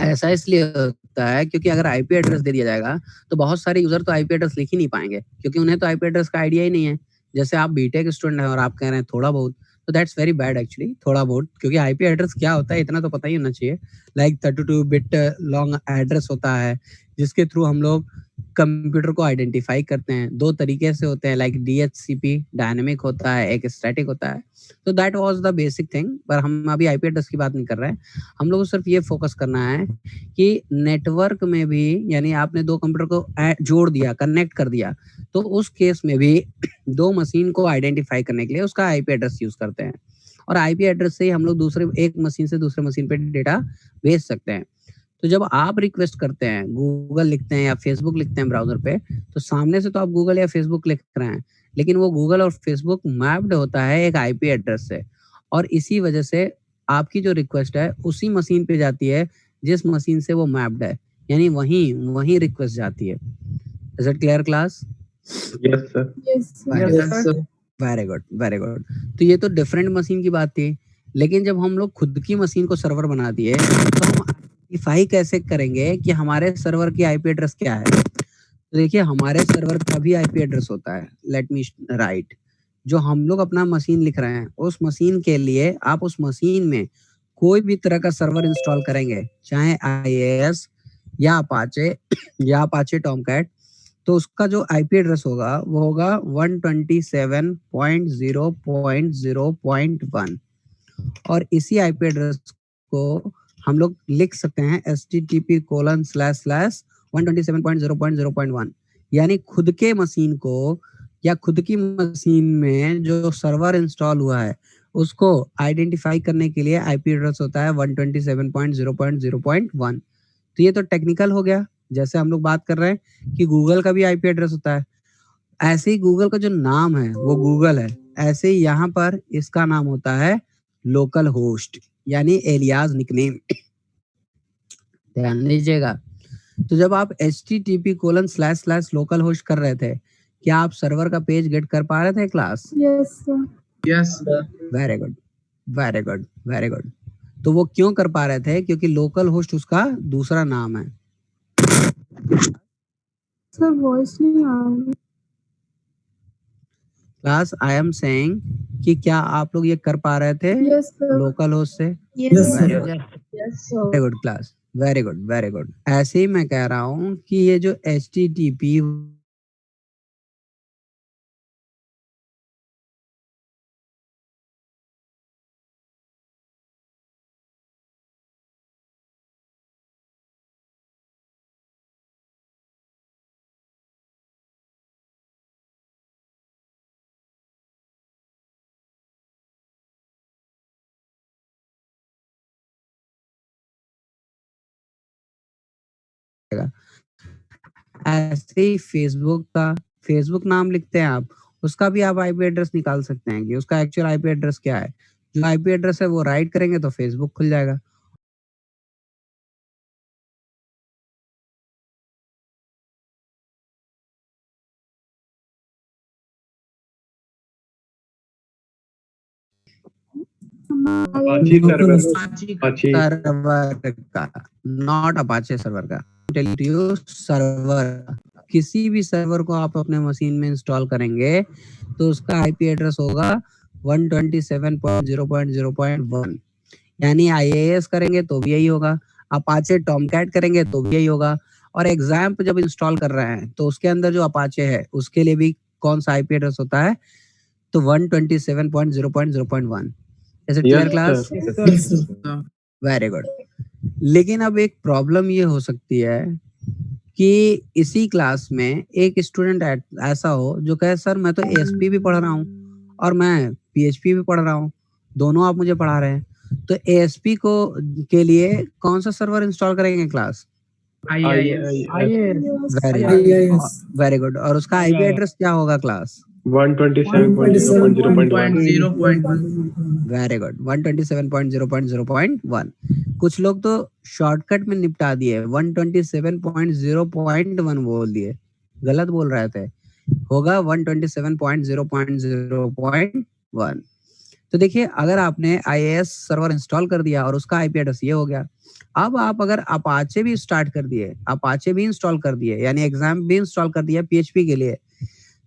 ऐसा इसलिए होता है क्योंकि अगर आईपी एड्रेस दे दिया जाएगा तो बहुत सारे यूजर तो आईपी एड्रेस लिख ही नहीं पाएंगे, क्योंकि उन्हें तो आईपी एड्रेस का आइडिया ही नहीं है। जैसे आप बीटेक स्टूडेंट हैं और आप कह रहे हैं थोड़ा बहुत, तो दैट्स वेरी बैड एक्चुअली, थोड़ा बहुत, क्योंकि आईपी एड्रेस क्या होता है इतना तो पता ही होना चाहिए। लाइक 32 बिट लॉन्ग एड्रेस होता है जिसके थ्रू हम लोग कंप्यूटर को आइडेंटिफाई करते हैं। दो तरीके से होते हैं, लाइक डीएचसीपी डायनेमिक होता है, एक स्टैटिक होता है। तो that was the basic thing, पर हम अभी आईपी एड्रेस की बात नहीं कर रहे हैं। हम लोग को सिर्फ ये फोकस करना है कि नेटवर्क में भी, यानी आपने दो कंप्यूटर को जोड़ दिया, कनेक्ट कर दिया, तो उस केस में भी दो मशीन को आइडेंटिफाई करने के लिए उसका आईपी एड्रेस यूज करते हैं। और आईपी एड्रेस से ही हम लोग दूसरे एक मशीन से दूसरे मशीन पे डेटा भेज सकते हैं। तो जब आप रिक्वेस्ट करते हैं, गूगल लिखते हैं या फेसबुक लिखते हैं ब्राउजर पे, तो सामने से तो आप गूगल या फेसबुक लिख रहे हैं, लेकिन वो गूगल और फेसबुक मैप्ड होता है एक आईपी एड्रेस से, और इसी वजह से आपकी जो रिक्वेस्ट है उसी मशीन पे जाती है जिस मशीन से वो मैप्ड है, यानी वहीं रिक्वेस्ट जाती है। Is it clear class? Yes sir. Very good, very good. तो ये तो डिफरेंट मशीन की बात थी, लेकिन जब हम लोग खुद की मशीन को सर्वर बना दिए तो हम आइडेंटिफाई कैसे करेंगे कि हमारे सर्वर की आईपी एड्रेस क्या है? तो देखिए हमारे सर्वर का भी आईपी एड्रेस होता है। लेट मी राइट, जो हम लोग अपना मशीन लिख रहे हैं उस मशीन के लिए आप उस मशीन में कोई भी तरह का सर्वर इंस्टॉल करेंगे, चाहे IIS या अपाचे या अपाचे टॉमकैट, तो उसका जो आईपी एड्रेस होगा वो होगा 127.0.0.1, और इसी आईपी एड्रेस को हम लोग लिख सकते हैं http://127.0.0.1, यानी खुद के मशीन को या खुद की मशीन में जो सर्वर इंस्टॉल हुआ है उसको आइडेंटिफाई करने के लिए आईपी एड्रेस होता है 127.0.0.1। तो ये तो टेक्निकल हो गया, जैसे हम लोग बात कर रहे हैं कि गूगल का भी आईपी एड्रेस होता है, ऐसे ही गूगल का जो नाम है वो गूगल है, ऐसे ही यहाँ पर इसका नाम होता है लोकल होस्ट, यानी एलियास निकनेम। ध्यान दीजिएगा। तो जब आप http://localhost कर रहे थे, क्या आप सर्वर का पेज गेट कर पा रहे थे class? Yes very good, very good, very good. तो वो क्यों कर पा रहे थे? क्योंकि लोकल होस्ट उसका दूसरा नाम है। सर वॉइस नहीं आ रही। क्लास आई एम सेइंग कि क्या आप लोग ये कर पा रहे थे यस सर। लोकल होस्ट से? Yes very sir. Good, yes very good class, very good, very good. ऐसे ही मैं कह रहा हूँ कि ये जो HTTP ऐसे ही फेसबुक नाम लिखते हैं आप, उसका भी आप आईपी एड्रेस निकाल सकते हैं कि उसका एक्चुअल आईपी एड्रेस क्या है। जो आईपी एड्रेस है वो राइट करेंगे तो फेसबुक खुल जाएगा। अपाची सर्वर, अपाची सर्वर का, नॉट अपाचे सर्वर का, टेल यू सर्वर। किसी भी सर्वर को आप अपने मशीन में इंस्टॉल करेंगे तो उसका आईपी एड्रेस होगा 127.0.0.1, यानी IIS करेंगे तो भी यही होगा, अपाचे टॉमकैट करेंगे तो भी यही होगा, और एग्जाम्प जब इंस्टॉल कर रहे हैं तो उसके अंदर जो अपाचे है उसके लिए भी कौन सा आईपी एड्रेस होता है, तो 127.0.0.1। Is it clear Yes, class? sir. Yes, sir. Very good. लेकिन अब एक प्रॉब्लम ये हो सकती है कि इसी क्लास में एक स्टूडेंट ऐसा हो जो कहे सर मैं तो एएसपी भी पढ़ रहा हूँ और मैं पीएचपी भी पढ़ रहा हूँ, दोनों आप मुझे पढ़ा रहे हैं, तो एएसपी को के लिए कौन सा सर्वर इंस्टॉल करेंगे क्लास? IIS. Very good. और उसका आईपी एड्रेस क्या होगा क्लास? 127.0.0.1. 0.1. Very good, 127.0.0.1। कुछ लोग तो शॉर्टकट में निपटा दिए, 127.0.1 बोल दिए, गलत बोल रहे थे, होगा 127.0.0.1। तो देखिए अगर आपने आईएएस सर्वर इंस्टॉल कर दिया और उसका आईपी एड्रेस ये हो गया, अब आप अगर अपाचे भी स्टार्ट कर दिए, अपाचे भी इंस्टॉल कर दिए, यानी एग्जाम भी इंस्टॉल कर दिया पीएचपी के लिए,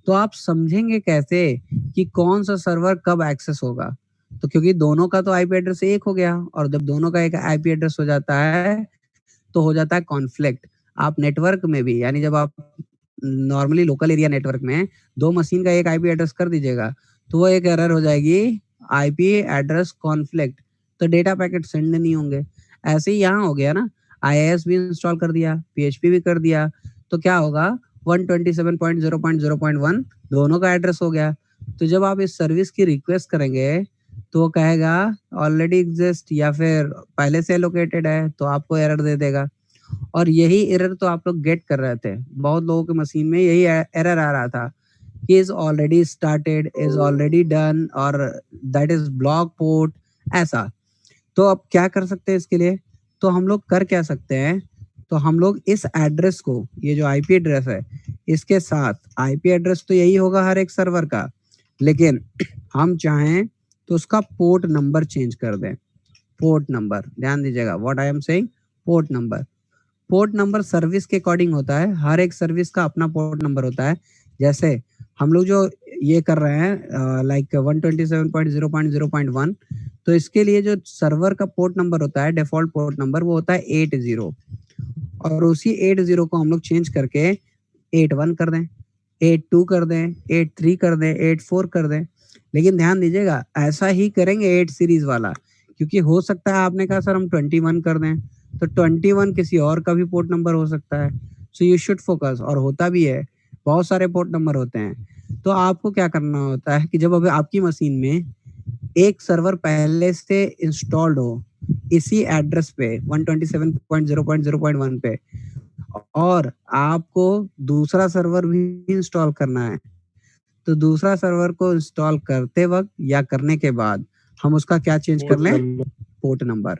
तो आप समझेंगे कैसे कि कौन सा सर्वर कब एक्सेस होगा? तो क्योंकि दोनों का तो आईपी एड्रेस एक हो गया, और जब दोनों का एक आईपी एड्रेस हो जाता है तो हो जाता है कॉन्फ्लिक्ट। आप नेटवर्क में भी, यानी जब आप नॉर्मली लोकल एरिया नेटवर्क में दो मशीन का एक आईपी एड्रेस कर दीजिएगा तो वो एक एरर हो जाएगी, आईपी एड्रेस कॉन्फ्लिक्ट, तो डेटा पैकेट सेंड नहीं होंगे। ऐसे ही यहाँ हो गया ना, आईएएस भी इंस्टॉल कर दिया, पीएचपी भी कर दिया, तो क्या होगा, 127.0.0.1 दोनों का एड्रेस हो गया। तो जब आप इस सर्विस की रिक्वेस्ट करेंगे तो वो कहेगा ऑलरेडी एग्जिस्ट या फिर पहले से एलोकेटेड है, तो आपको एरर दे देगा। और यही एरर तो आप लोग गेट कर रहे थे, बहुत लोगों के मशीन में यही एरर आ रहा था कि is already started, is already done, और दैट इज ब्लॉक पोर्ट, ऐसा। तो अब क्या कर सकते हैं इसके लिए? तो हम लोग कर क्या सकते हैं, तो हम लोग इस एड्रेस को, ये जो आईपी एड्रेस है इसके साथ, आईपी एड्रेस तो यही होगा हर एक सर्वर का, लेकिन हम चाहें तो उसका पोर्ट नंबर चेंज कर दें। पोर्ट नंबर, ध्यान दीजिएगा, what I am saying, port number. Port number service के अकॉर्डिंग होता है, हर एक सर्विस का अपना पोर्ट नंबर होता है। जैसे हम लोग जो ये कर रहे हैं लाइक 127.0.0.1, तो इसके लिए जो सर्वर का पोर्ट नंबर होता है, डिफॉल्ट पोर्ट नंबर, वो होता है 80, और उसी 80 को हम लोग चेंज करके 81 कर दें, 82 कर दें, 83 कर दें, 84 कर दें। लेकिन ध्यान दीजिएगा ऐसा ही करेंगे 8 सीरीज वाला, क्योंकि हो सकता है आपने कहा सर हम 21 कर दें, तो 21 किसी और का भी पोर्ट नंबर हो सकता है। सो यू शुड फोकस, और होता भी है, बहुत सारे पोर्ट नंबर होते हैं। तो आपको क्या करना होता है कि जब अभी आपकी मशीन में एक सर्वर पहले से इंस्टॉल्ड हो इसी एड्रेस पे 127.0.0.1 पे, और आपको दूसरा सर्वर भी इंस्टॉल करना है, तो दूसरा सर्वर को इंस्टॉल करते वक्त या करने के बाद हम उसका क्या चेंज कर लें, port number.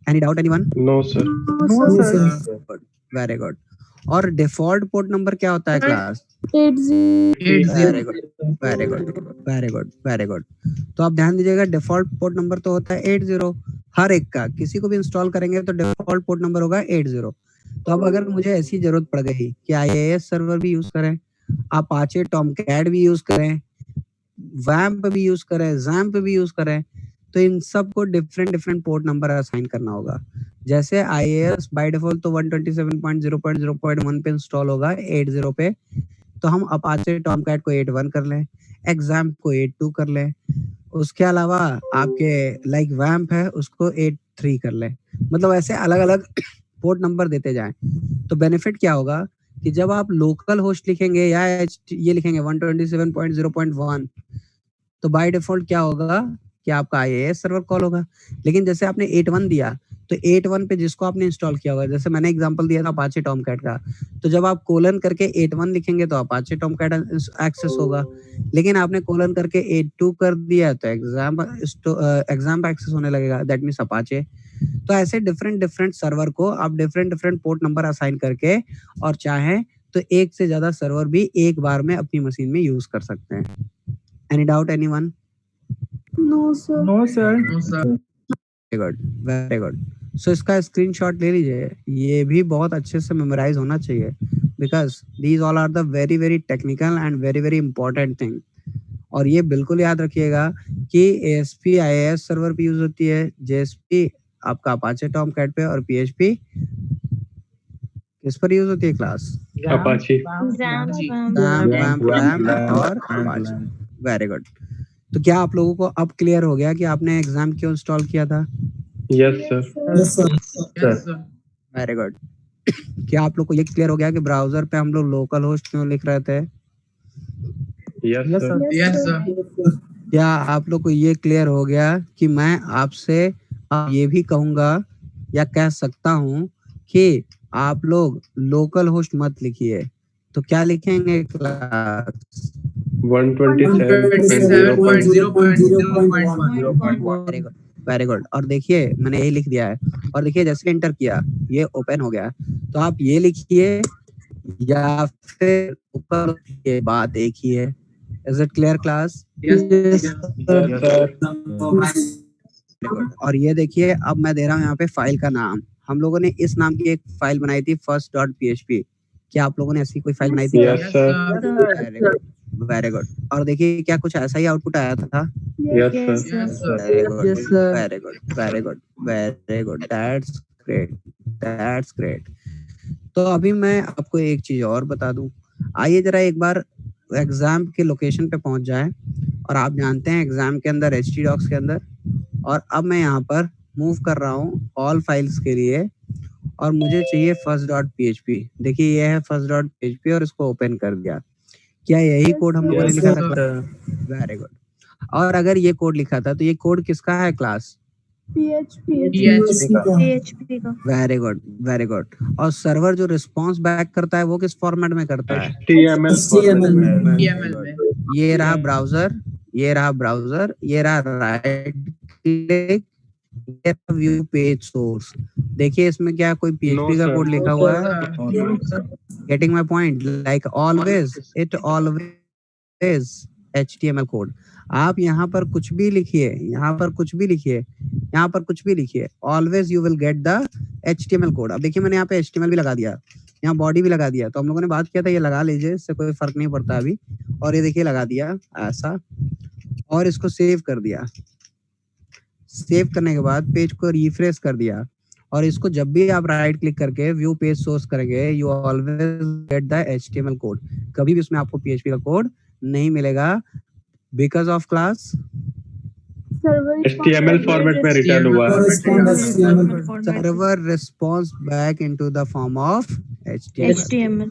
Any doubt anyone? No, sir. Very good. और डिफॉल्ट पोर्ट नंबर क्या होता है class? 80. Very good, very good, very good, very good. तो आप ध्यान दीजिएगा, डिफॉल्ट पोर्ट नंबर तो होता है 80 हर एक का, किसी को भी इंस्टॉल करेंगे तो डिफॉल्ट पोर्ट नंबर होगा 80। तो अब अगर मुझे ऐसी जरूरत पड़ गई कि आईएएस सर्वर भी यूज करें, अपाचे टॉमकैट भी यूज करें, वैम्प भी यूज करें, जैम्प भी यूज करें, तो इन सबको different different port number assign करना होगा। जैसे आईएएस बाय डिफॉल्ट तो 127.0.0.1 पे इंस्टॉल होगा 80 पे, तो हम अपाचे टॉमकैट को 81 कर लें, एग्जाम्प को 82 कर लें, उसके अलावा आपके लाइक वैम्प है उसको 83 कर लें। मतलब ऐसे अलग अलग पोर्ट नंबर देते जाएं। तो बेनिफिट क्या होगा कि जब आप लोकल होस्ट लिखेंगे या ये लिखेंगे 127.0.1, तो बाय डिफॉल्ट क्या होगा कि आपका आईएएस सर्वर कॉल होगा। लेकिन जैसे आपने 81 दिया, तो 81 पे जिसको आपने इंस्टॉल किया होगा, जैसे मैंने एग्जांपल दिया था अपाचे टॉमकैट का, तो जब आप कोलन करके 81 लिखेंगे तो अपाचे टॉमकैट एक्सेस होगा। लेकिन आपने कोलन करके 82 कर दिया तो एग्जाम एक्सेस होने लगेगा, दैट मीन्स अपाचे। तो ऐसे डिफरेंट डिफरेंट सर्वर को आप different different port number assign करके, और चाहें तो एक से ज्यादा सर्वर भी एक बार में अपनी मशीन में यूज कर सकते हैं। Any doubt anyone? No, sir. No, sir. Very good, very good. So इसका स्क्रीनशॉट ले लीजिए, ये भी बहुत अच्छे से मेमोराइज होना चाहिए, because these all are the very very technical and very very important thing. और ये बिल्कुल याद रखिएगा कि एएसपी आईएएस सर्वर पे यूज होती है, जेएसपी आपका अपाचे टॉमकैट पे, और पीएचपी किस पर यूज होती है क्लास? Apache. और वेरी गुड। तो क्या आप लोगों को अब क्लियर हो गया कि आपने एग्जाम क्यों इंस्टॉल किया था? Yes, sir. Yes, sir. Very good. क्या आप लोग को ये क्लियर हो गया कि ब्राउजर पे हम लोग लोकल होस्ट क्यों लिख रहे थे? Yes, sir. Yes, sir. क्या आप लोग को ये क्लियर हो गया कि मैं आपसे अब ये भी कहूंगा या कह सकता हूं कि आप लोग लोकल होस्ट मत लिखिए, तो क्या लिखेंगे क्लास? 127.0.0.1. Very good. और देखिए मैंने यही लिख दिया है, और देखिए जैसे एंटर किया ये ओपन हो गया, तो आप ये लिखिए या फिर ऊपर ये बात एक ही है। Is it clear class? Yes, Yes, sir. और ये देखिए अब मैं दे रहा हूँ यहाँ पे फाइल का नाम। हम लोगों ने इस नाम की एक फाइल बनाई थी first.php। क्या आप लोगों ने ऐसी कोई फाइल बनाई थी? Yes, sir. Very good. और देखिए क्या कुछ ऐसा ही आउटपुट आया था? Yes, sir. Yes, sir. Very good, that's great. तो अभी मैं आपको एक चीज और बता दूं। आइए जरा एक बार एग्जाम के लोकेशन पे पहुंच जाए, और आप जानते हैं एग्जाम के अंदर htdocs के अंदर, और अब मैं यहाँ पर मूव कर रहा हूँ ऑल फाइल्स के लिए, और मुझे चाहिए first.php। देखिए ये है first.php और इसको ओपन कर दिया। क्या यही कोड हम लोगों ने Yes, लिखा था? Very good. और अगर ये कोड लिखा था तो ये कोड किसका है क्लास? PHP. Very good. और सर्वर जो रिस्पॉन्स बैक करता है वो किस फॉर्मेट में करता है? ये रहा ब्राउजर, ये रहा राइट क्लिक, ये रहा व्यू पेज सोर्स। देखिए इसमें क्या कोई PHP का कोड लिखा हुआ है? Getting my point? Like always it always HTML code. आप यहाँ पर कुछ भी लिखिए, always you will get the HTML code. अब देखिए मैंने यहाँ पे HTML भी लगा दिया, यहाँ बॉडी भी लगा दिया। तो हम लोगों ने बात किया था ये लगा लीजिए, इससे कोई फर्क नहीं पड़ता अभी। और ये देखिए लगा दिया ऐसा, और इसको सेव कर दिया। सेव करने के बाद पेज को रिफ्रेश कर दिया, और इसको जब भी आप राइट क्लिक करके व्यू पेज सोर्स करेंगे you always get the HTML code. कभी भी उसमें आपको PHP का कोड नहीं मिलेगा, because of class HTML format में रिटर्न हुआ है। Server response back into the form of HTML।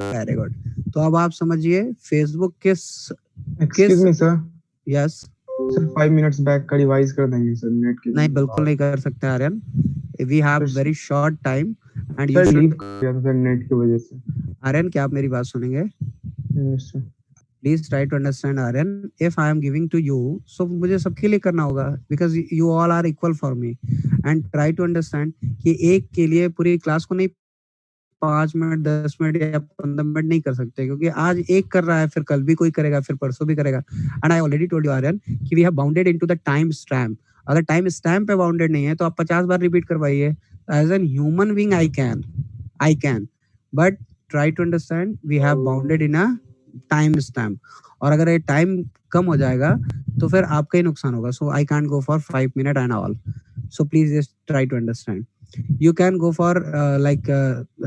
Very good. तो अब आप समझिए Facebook Excuse me, sir. Yes Sir, 5 minutes back का रिवाइज कर देंगे सर नेट के। नहीं बिल्कुल नहीं कर सकते Aryan, we have very short time and you sir leave should. कर दिया था सर नेट की वजह से। आर्यन क्या आप मेरी बात सुनेंगे? Yes, sir. Please try to understand Aryan, if I am giving to you so मुझे सबके लिए करना होगा, because you all are equal for me. And try to understand कि एक के लिए पूरी क्लास को नहीं 5 मिनट 10 मिनट या 15 मिनट नहीं कर सकते, क्योंकि आज एक कर रहा है, फिर कल भी कोई करेगा, फिर परसों भी करेगा। And I already told you Aryan कि we have bounded into the time stamp. अगर टाइम स्टैम्प पे बाउंडेड नहीं है तो आप 50 बार रिपीट करवाइए। As an human being I can, but try to understand we have bounded in a time stamp. और अगर ये टाइम कम हो जाएगा तो फिर आपका ही नुकसान होगा। So I can't go for 5 minute and all, so please just try to understand. You can go for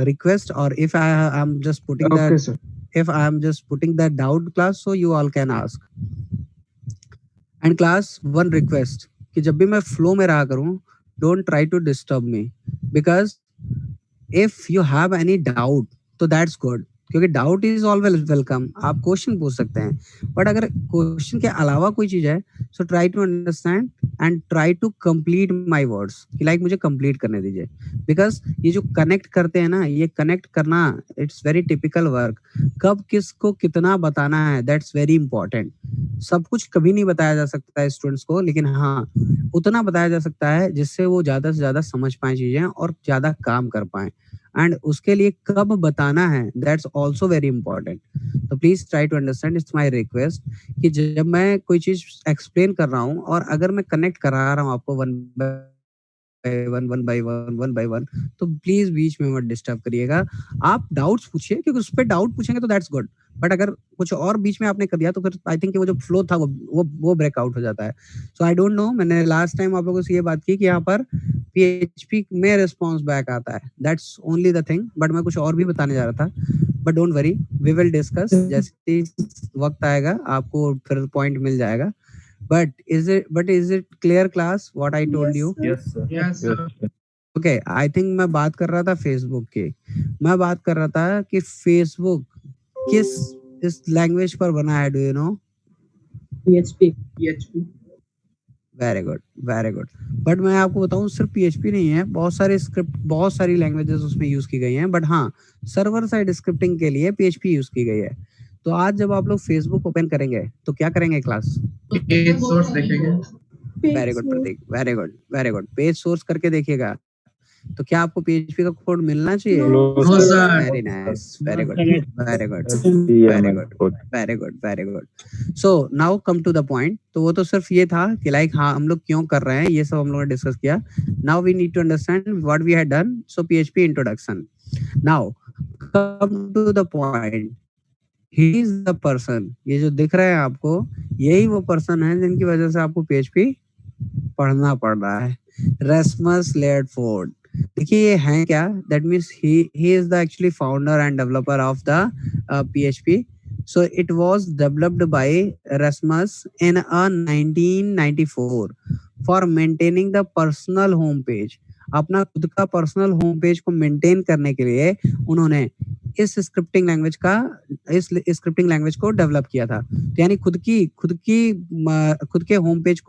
request, or if I am just putting Okay, that, sir. if I am just putting that doubt class, so you all can ask. And class one request कि जब भी मैं flow में रहा करूँ, don't try to disturb me, because if you have any doubt, तो that's good, क्योंकि doubt is always welcome. आप क्वेश्चन पूछ सकते हैं, बट अगर क्वेश्चन के अलावा कोई चीज है so try to understand and try to complete my words, कि लाइक मुझे कंप्लीट करने दीजिए। बिकॉज ये जो कनेक्ट करते हैं ना, ये कनेक्ट करना इट्स वेरी टिपिकल वर्क। कब किसको कितना बताना है दैट्स वेरी इंपॉर्टेंट। सब कुछ कभी नहीं बताया जा सकता है स्टूडेंट्स को, लेकिन हाँ उतना बताया जा सकता है जिससे वो ज्यादा से ज्यादा समझ पाए चीजें और ज्यादा काम कर पाए। एंड उसके लिए कब बताना है दैट्स ऑल्सो वेरी इंपॉर्टेंट। तो please try to understand, it's my request कि जब मैं कोई चीज एक्सप्लेन कर रहा हूँ और अगर मैं कनेक्ट करा रहा हूँ आपको वन बाय वन, तो प्लीज बीच में मत डिस्टर्ब करिएगा। आप डाउट्स पूछिए, क्योंकि उस पर डाउट पूछेंगे तो दैट्स गुड, बट अगर कुछ और बीच में आपने कर दिया तो फिर आई थिंक वो जो फ्लो था वो ब्रेकआउट हो जाता है। सो आई डोंट नो, मैंने लास्ट टाइम आप लोगों से ये बात की कि यहाँ पर PHP में रिस्पॉन्स बैक आता है, that's only the thing. But मैं कुछ और भी बताने जा रहा था, but don't worry, we will discuss, जैसे ही वक्त आएगा आपको फिर पॉइंट मिल जाएगा। But is it clear class what I told you? Yes, sir. Yes, sir. Okay, I think मैं बात कर रहा था फेसबुक की। मैं बात कर रहा था कि फेसबुक किस इस लैंग्वेज पर बना है, do you know? PHP. Very good, very good. But मैं आपको बताऊं, सिर्फ PHP नहीं है, बहुत सारे स्क्रिप्ट, बहुत सारी लैंग्वेजेस उसमें यूज की गई हैं। बट हाँ, सर्वर साइड स्क्रिप्टिंग के लिए PHP यूज की गई है। तो आज जब आप लोग फेसबुक ओपन करेंगे तो क्या करेंगे क्लास? पेज सोर्स देखेंगे. Very good Pratik, very good, very good. Page source करके देखिएगा तो क्या आपको PHP का कोड मिलना चाहिए? No, No, sir. sir. Very nice, very good, very good, HTML very good, code. Very good, very good. So now come to the point. तो वो तो सिर्फ ये था कि लाइक हाँ हम लोग क्यों कर रहे हैं, ये सब हम लोगों ने डिस्कस किया। Now we need to understand what we had done. So PHP introduction. Now come to the point. He is the person, ये जो दिख रहा है आपको, यही वो पर्सन है जिनकी वजह से आपको PHP पढ़ना पड़ रहा है। रेस्मस लेयरफोर्ड। देखिए ये है क्या, that means he is the actually founder and developer of the PHP. So it was developed by Rasmus in 1994 for maintaining the personal home page. अपना खुद का पर्सनल होम पेज को मेंटेन करने के लिए उन्होंने इस स्क्रिप्टिंग लैंग्वेज को डेवलप किया था। तो यानी खुद के होम पेज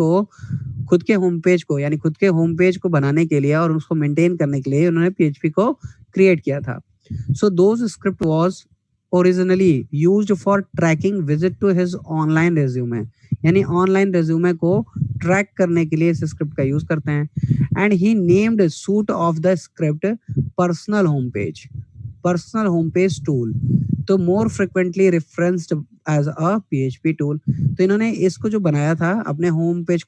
को बनाने के लिए और उसको मेंटेन करने के लिए उन्होंने PHP को क्रिएट किया था। So those script was originally used for tracking visit to his online resume, यानी ऑनलाइन रेज्यूमे को ट्रैक करने के लिए इस स्क्रिप्ट का यूज करते हैं। And he named suite of the script personal home page tool, तो more frequently referenced as a PHP tool. तो इन्होंने इसको जो बनाया था अपने होम पेज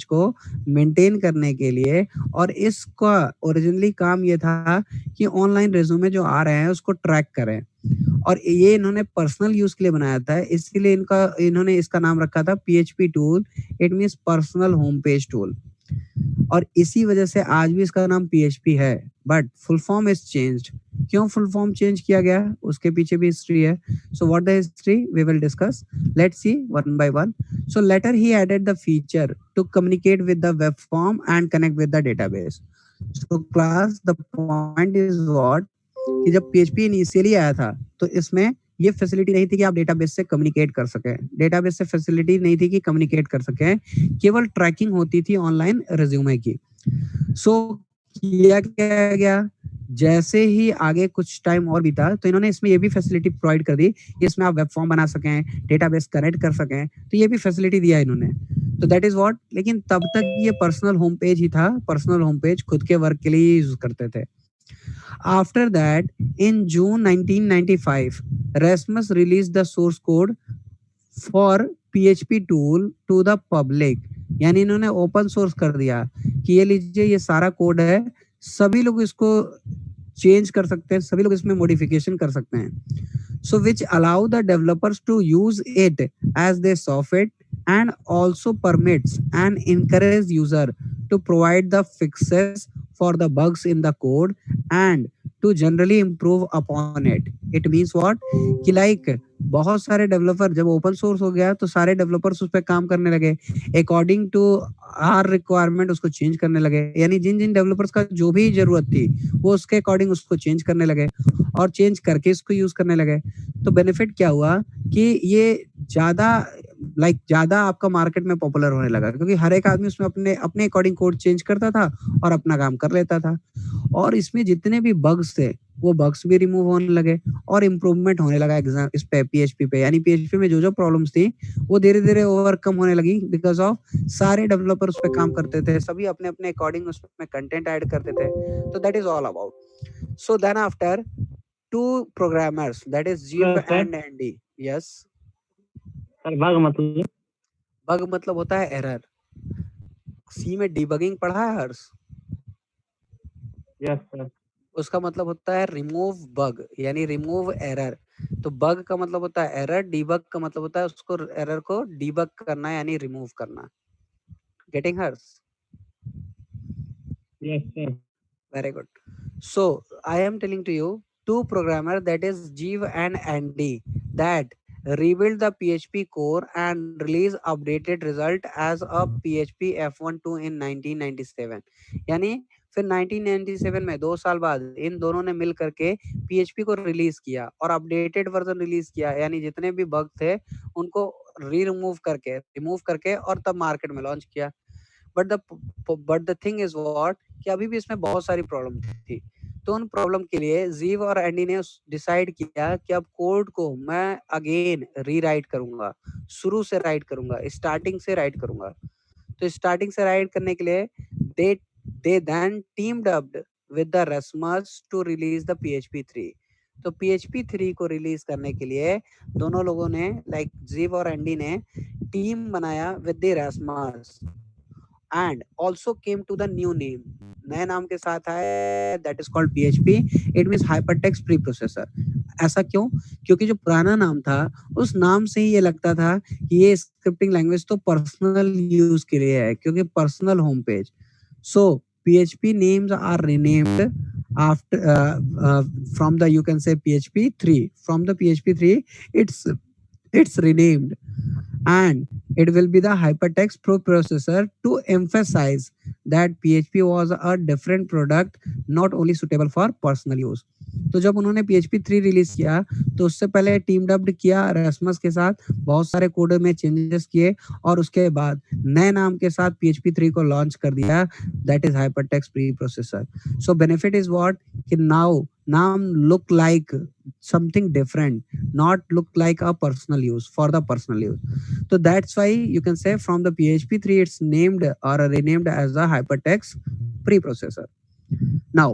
को मेंटेन करने के लिए, और इसका ओरिजिनली काम ये था कि ऑनलाइन रेज्यूमे जो आ रहे हैं उसको ट्रैक करें, और ये इन्होंने पर्सनल यूज के लिए बनाया था, इसीलिए इन्होंने इसका नाम रखा था PHP tool. It means personal home page tool, और इसी वजह से आज भी इसका नाम PHP है। But full form is changed. क्यों फुल फॉर्म चेंज किया गया, उसके पीछे भी हिस्ट्री है। So what the history we will discuss, let's see one by one. So later he added the feature to communicate with the web form and connect with the database. So class the point is what, कि जब PHP initially आया था तो इसमें ये facility नहीं थी कि आप डेटाबेस से कम्युनिकेट कर सकें, डेटाबेस से फैसिलिटी नहीं थी कि कम्युनिकेट कर सकें, केवल ट्रैकिंग होती थी ऑनलाइन रिज्यूमे की। सो किया क्या गया, जैसे ही आगे कुछ टाइम और बीता तो इन्होंने इसमें ये भी फैसिलिटी प्रोवाइड कर दी कि इसमें आप वेब फॉर्म बना सकें, डेटाबेस कनेक्ट कर सकें, तो ये भी फैसिलिटी दिया इन्होंने। तो दैट इज व्हाट, लेकिन तब तक ये पर्सनल होम पेज ही था, पर्सनल होम पेज खुद के वर्क के लिए यूज करते थे। After that, in June 1995, Rasmus released the source code for PHP tool to the public, यानी इन्होंने ओपन सोर्स कर दिया कि ये लीजिए, ये सारा कोड है, सभी लोग इसको चेंज कर सकते हैं, सभी लोग इसमें मॉडिफिकेशन कर सकते हैं। So which allow the developers to use it as they saw fit, and also permits and encourage user to provide the fixes for the bugs in the code and to generally improve upon it. It means what, कि like बहुत सारे developer, जब open source हो गया तो सारे developers उस पर काम करने लगे, अकॉर्डिंग टू आर रिक्वायरमेंट उसको चेंज करने लगे, यानी जिन जिन डेवलपर्स का जो भी जरूरत थी वो उसके अकॉर्डिंग उसको चेंज करने लगे और चेंज करके इसको यूज करने लगे। तो बेनिफिट क्या हुआ कि ये ज्यादा आपका मार्केट में पॉपुलर होने लगा, क्योंकि हर एक आदमी उसमें अपने अकॉर्डिंग कोड चेंज करता था और अपना काम कर लेता था, और इसमें जितने भी बग्स थे वो बग्स भी रिमूव होने लगे और इम्प्रूवमेंट होने लगा इस पे PHP पे, यानी PHP में जो प्रॉब्लम्स थी वो धीरे धीरे ओवरकम होने लगी, बिकॉज ऑफ सारे डेवलपर उस पे काम करते थे, सभी अपने अपने अकॉर्डिंग उसमें कंटेंट ऐड करते थे। तो that is all about. So then after two programmers, that is Jeev sir. and Andy. Yes. Sir bug मतलब होता है एरर। सी में डिबगिंग पढ़ा है हर्ष? Yes sir. उसका मतलब होता है रिमूव बग, यानी रिमूव एरर। तो बग का मतलब होता है एरर, डीबग का मतलब होता है उसको एरर को डीबग करना यानी रिमूव करना। Getting Harsh? Yes, sir. Very good. So I am telling to you two programmer, that is Jeev and Andy, that rebuild the PHP core and release updated result as a PHP F12 in 1997. यानी फिर 1997 में 2 साल बाद इन दोनों ने मिल करके PHP को release किया और अपडेटेड वर्जन रिलीज किया, यानी जितने भी बग थे उनको रिमूव करके और तब मार्केट में लॉन्च किया। But the thing is what कि अभी भी इसमें बहुत सारी प्रॉब्लम थी। तो उन प्रॉब्लम के लिए जीव और एंडी ने डिसाइड किया कि अब कोड को मैं अगेन रीराइट करूंगा, शुरू से राइट करूंगा, स्टार्टिंग से राइट करूंगा। तो स्टार्टिंग से राइट करने के लिए they then teamed up with the Rasmus to release the PHP 3। तो PHP 3 को रिलीज करने के लिए दोनों लोगों ने लाइक जीव और एंडी ने टीम बनाया with the Rasmus and also came to the new name, नए नाम के साथ आया, that is called PHP, it means hypertext preprocessor। ऐसा क्यों? क्योंकि जो पुराना नाम था उस नाम से ही ये लगता था कि ये स्क्रिप्टिंग लैंग्वेज तो पर्सनल यूज के लिए है, क्योंकि personal home page. So PHP names are renamed after from the, you can say, PHP 3, from the PHP 3 it's renamed, and it will be the hypertext preprocessor to emphasize that PHP was a different product, not only suitable for personal use। तो जब उन्होंने PHP 3 release किया तो उससे पहले team dubbed किया रस्मस के साथ, बहुत सारे कोड में चेंजेस किए और उसके बाद नए नाम के साथ PHP 3 को लॉन्च कर दिया, that is hypertext preprocessor. So benefit is what कि नाउ नाम look like something different, not look like a personal use, for the personal use। so that's why you can say from the PHP 3 it's named or renamed as the hypertext preprocessor। now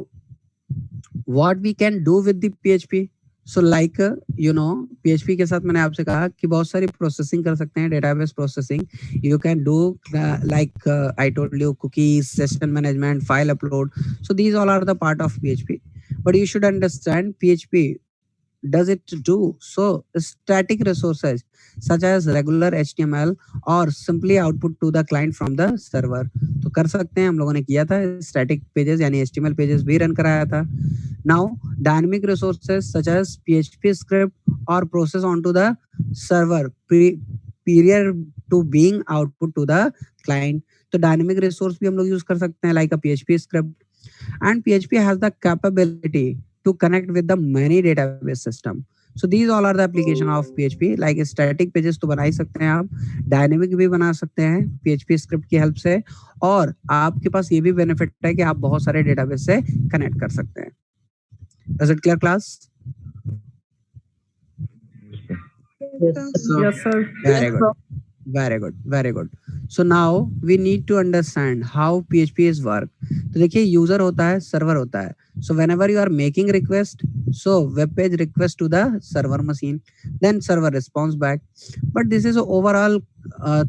what we can do with the PHP, so like you know PHP के साथ मैंने आपसे कहा कि बहुत सारी processing कर सकते हैं, database processing you can do like I told you cookies, session management, file upload, so these all are the part of PHP। but you should understand PHP does it do so static resources such as regular HTML or simply output to the client from the server। तो कर सकते हैं, हम लोगों ने किया था, static pages यानी HTML pages भी रन कराया था। now dynamic resources such as PHP script or process onto the server prior to being output to the client। तो dynamic resource भी हम लोग यूज कर सकते हैं like a PHP script, and PHP has the capability to connect with the many database system। so these all are the application of PHP, like static pages तो बना ही सकते हैं आप, dynamic भी बना सकते हैं PHP script की हेल्प से, और आपके पास ये भी बेनिफिट है कि आप बहुत सारे डेटाबेस से कनेक्ट कर सकते हैं। Is it clear class? Yes, sir. Very good, very good, very good। so now we need to understand how PHP is work। तो देखिए यूजर होता है, सर्वर होता है। so whenever you are making request, so web page request to the server machine, then server responds back। but this is a overall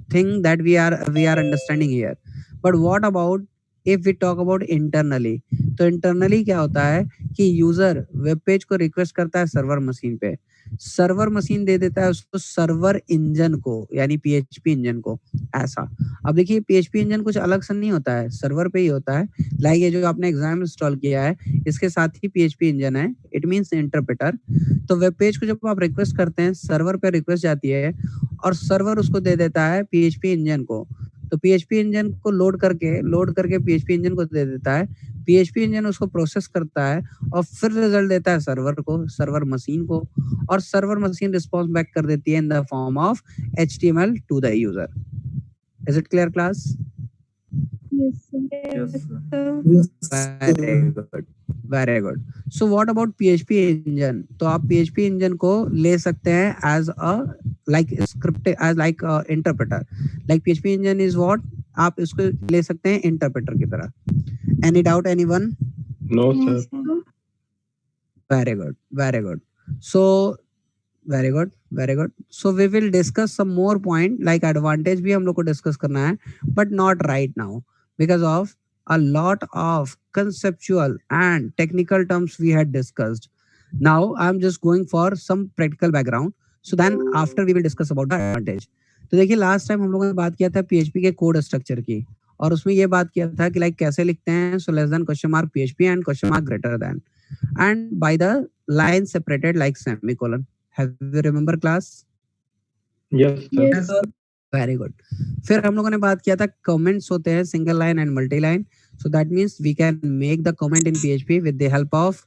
thing that we are understanding here। but what about if we talk about internally? तो internally क्या होता है कि user web page को request करता है server machine पे, server machine दे देता है उसको सर्वर इंजन को, यानी PHP इंजन को। ऐसा अब देखिए PHP इंजन कुछ अलग से नहीं होता है, सर्वर पे ही होता है। लाइक ये जो आपने एग्जाम इंस्टॉल किया है इसके साथ ही PHP इंजन है, इट मींस इंटरप्रेटर। तो वेब पेज को जब आप रिक्वेस्ट करते हैं सर्वर पे रिक्वेस्ट जाती है और सर्वर उसको दे देता है PHP इंजन को। तो PHP इंजन को लोड करके PHP इंजन को दे देता है, PHP इंजन उसको प्रोसेस करता है और फिर रिजल्ट देता है सर्वर मशीन को, और सर्वर मशीन रिस्पॉन्स बैक कर देती है in the form of HTML to the user. Is it clear class? Yes, sir. Very good. So what about PHP engine? तो आप PHP इंजन को ले सकते हैं as a like script, as like interpreter. Like PHP engine is what, आप इसको ले सकते हैं इंटरप्रेटर की तरह। Any doubt anyone? No, No, sir. sir. very good so very good so we will discuss some more point like advantage भी हम लोग को डिस्कस करना है, but not right now because of a lot of conceptual and technical terms we had discussed। now I'm just going for some practical background, so then after we will discuss about the advantage। तो देखिए last time हम लोगों ने बात किया था PHP के code structure की, और उसमें ये बात किया था कि लाइक कैसे लिखते हैं, so less than question mark PHP and question mark greater than and by the line separated like semicolon. Have you remember class? Yes, sir. Very good. फिर हम लोगों ने बात किया था कमेंट्स होते हैं single line and multi line. So that means we can make the comment in PHP with the help of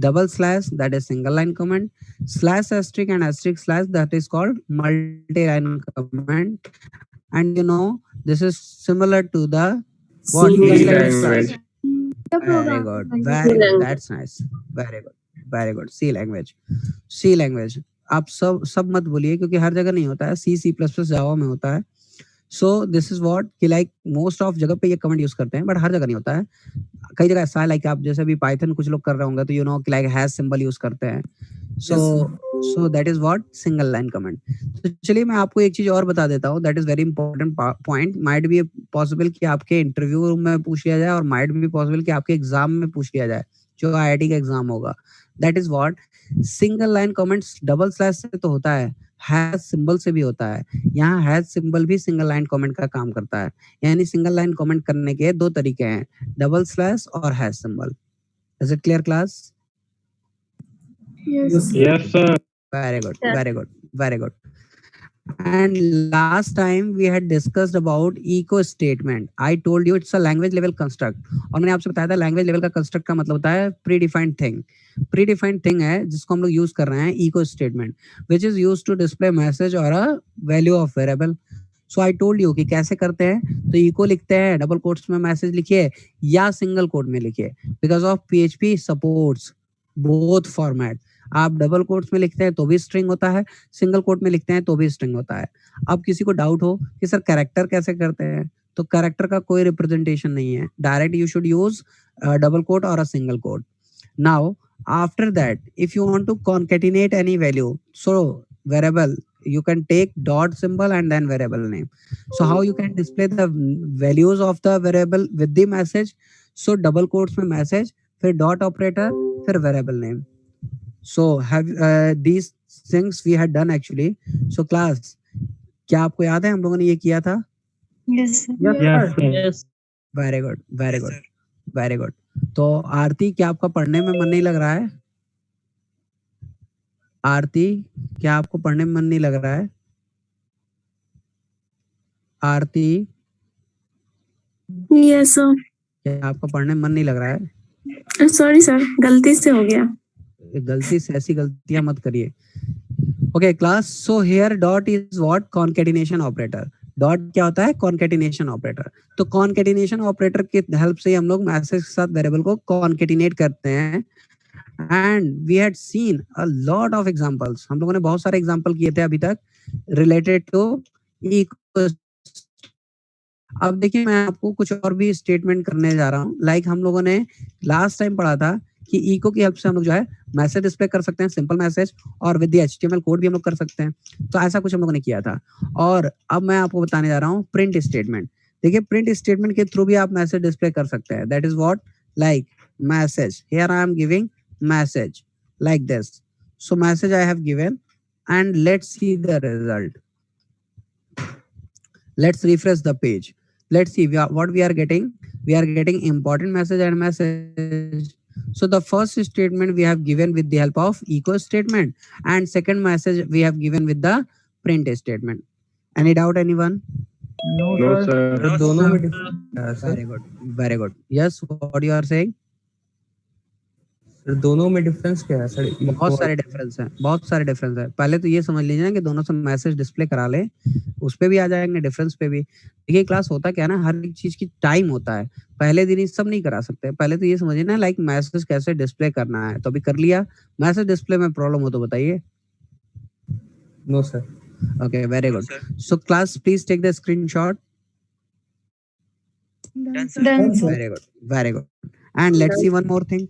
double slash, that is single line comment, slash asterisk and asterisk slash, that is called multi-line comment. And you know, this is similar to the what? C Which language. Very good. Very good. That's nice. Very good. Very good. C language. C language. आप सब मत बोलिए क्योंकि हर जगह नहीं होता है. C++ जावा में होता है. सो दिस इज व्हाट कि लाइक मोस्ट ऑफ जगह पे ये कमेंट यूज करते हैं बट हर जगह नहीं होता है. कई जगह ऐसा है लाइक आप जैसे भी पाइथन कुछ लोग कर रहे होंगे तो यू नो कि लाइक हैश सिंबल यूज करते हैं. So that is what single line comment. तो चलिए मैं आपको एक चीज और बता देता हूँ. That is very important point. Might be possible कि आपके इंटरव्यू में पूछ लिया जाए और माइट बी पॉसिबल कि आपके एग्जाम में पूछ लिया जाए जो IIT का एग्जाम होगा. That is what single line comments double slash से तो होता है, हैश सिंबल से भी होता है. यहाँ हैश सिंबल भी सिंगल लाइन कमेंट का काम करता है. यानी सिंगल लाइन कमेंट करने के दो तरीके हैं, डबल स्लैश और hash symbol. Is it clear class? Yes. Yes, sir. Very good, very good, very good. And last time we had discussed about echo statement. I told you it's a language level construct. और मैंने आपसे बताया था language level का construct का मतलब होता है predefined thing. Predefined thing है जिसको हम लोग use कर रहे हैं echo statement, which is used to display message or a value of variable. So I told you कि कैसे करते हैं. तो echo लिखते हैं, डबल कोट्स में मैसेज लिखिए या सिंगल कोट में लिखिए. Because of PHP supports both format. आप डबल कोट्स में लिखते हैं तो भी स्ट्रिंग होता है, सिंगल कोट में लिखते हैं तो भी स्ट्रिंग होता है. अब किसी को डाउट हो कि सर कैरेक्टर कैसे करते हैं, तो कैरेक्टर का कोई रिप्रेजेंटेशन नहीं है. Direct you should use double quote और a single quote. Now after that if you want to concatenate any value, so variable you can take dot symbol and then variable name. So how you can display the values of the variable with the message? So double quotes में message, फिर dot operator, फिर variable name. So have these things we had done actually. So class, क्या आपको याद है हम लोगों ने ये किया था? Yes. Yes, sir. Yes. Very good, very good, very good. तो आरती, क्या आपका पढ़ने में मन नहीं लग रहा है? आरती, क्या आपको पढ़ने में मन नहीं लग रहा है? आरती, यस सर. क्या आपका पढ़ने में मन नहीं लग रहा है? सॉरी सर, गलती से हो गया. गलती से ऐसी गलतियां मत करिए. Okay class, so here dot is what? Concatenation operator. Dot क्या होता है? Concatenation operator. तो कॉन्केटिनेशन ऑपरेटर की हेल्प से हम लोग मैसेज के साथ वेरिएबल को कॉन्केटिनेट करते हैं. And we had seen a lot of examples. हम लोगों ने बहुत सारे एग्जांपल किए थे अभी तक रिलेटेड टू इक्वल. अब देखिए मैं आपको कुछ और भी स्टेटमेंट करने जा रहा हूँ. लाइक हम लोगों ने लास्ट टाइम पढ़ा था कि इको की हेल्प से हम लोग जो है मैसेज डिस्प्ले कर सकते हैं, सिंपल मैसेज, और विद द HTML कोड भी हम लोग कर सकते हैं. तो ऐसा कुछ हम लोगों ने किया था. और अब मैं आपको बताने जा रहा हूँ प्रिंट स्टेटमेंट. देखिए प्रिंट स्टेटमेंट के थ्रू भी आप मैसेज डिस्प्ले कर सकते हैं. That is what? Like message. Here I am giving message like this. So message I have given and let's see the result. Let's refresh the page. Let's see what we are getting. We are getting important message and message. So the first statement we have given with the help of echo statement, and second message we have given with the print statement. Any doubt, anyone? No, sir. दोनों में difference है. Very good. Very good. Yes, what you are saying? Sir दोनों में difference क्या है sir? बहुत सारे difference हैं, बहुत सारे डिफरेंस है. पहले तो ये समझ लीजिए ना कि दोनों से मैसेज डिस्प्ले करा ले, उस पे भी आ जाएंगे डिफरेंस पे भी. देखिए क्लास होता क्या है ना, हर एक चीज की टाइम होता है. पहले दिन ही सब नहीं करा सकते. पहले तो ये समझिए ना लाइक मैसेज कैसे डिस्प्ले करना है. तो अभी कर लिया. मैसेज डिस्प्ले में प्रॉब्लम हो तो बताइए. No sir. Okay, very good. So class please take the screenshot. Done. Very good, very good. And let's see one more thing.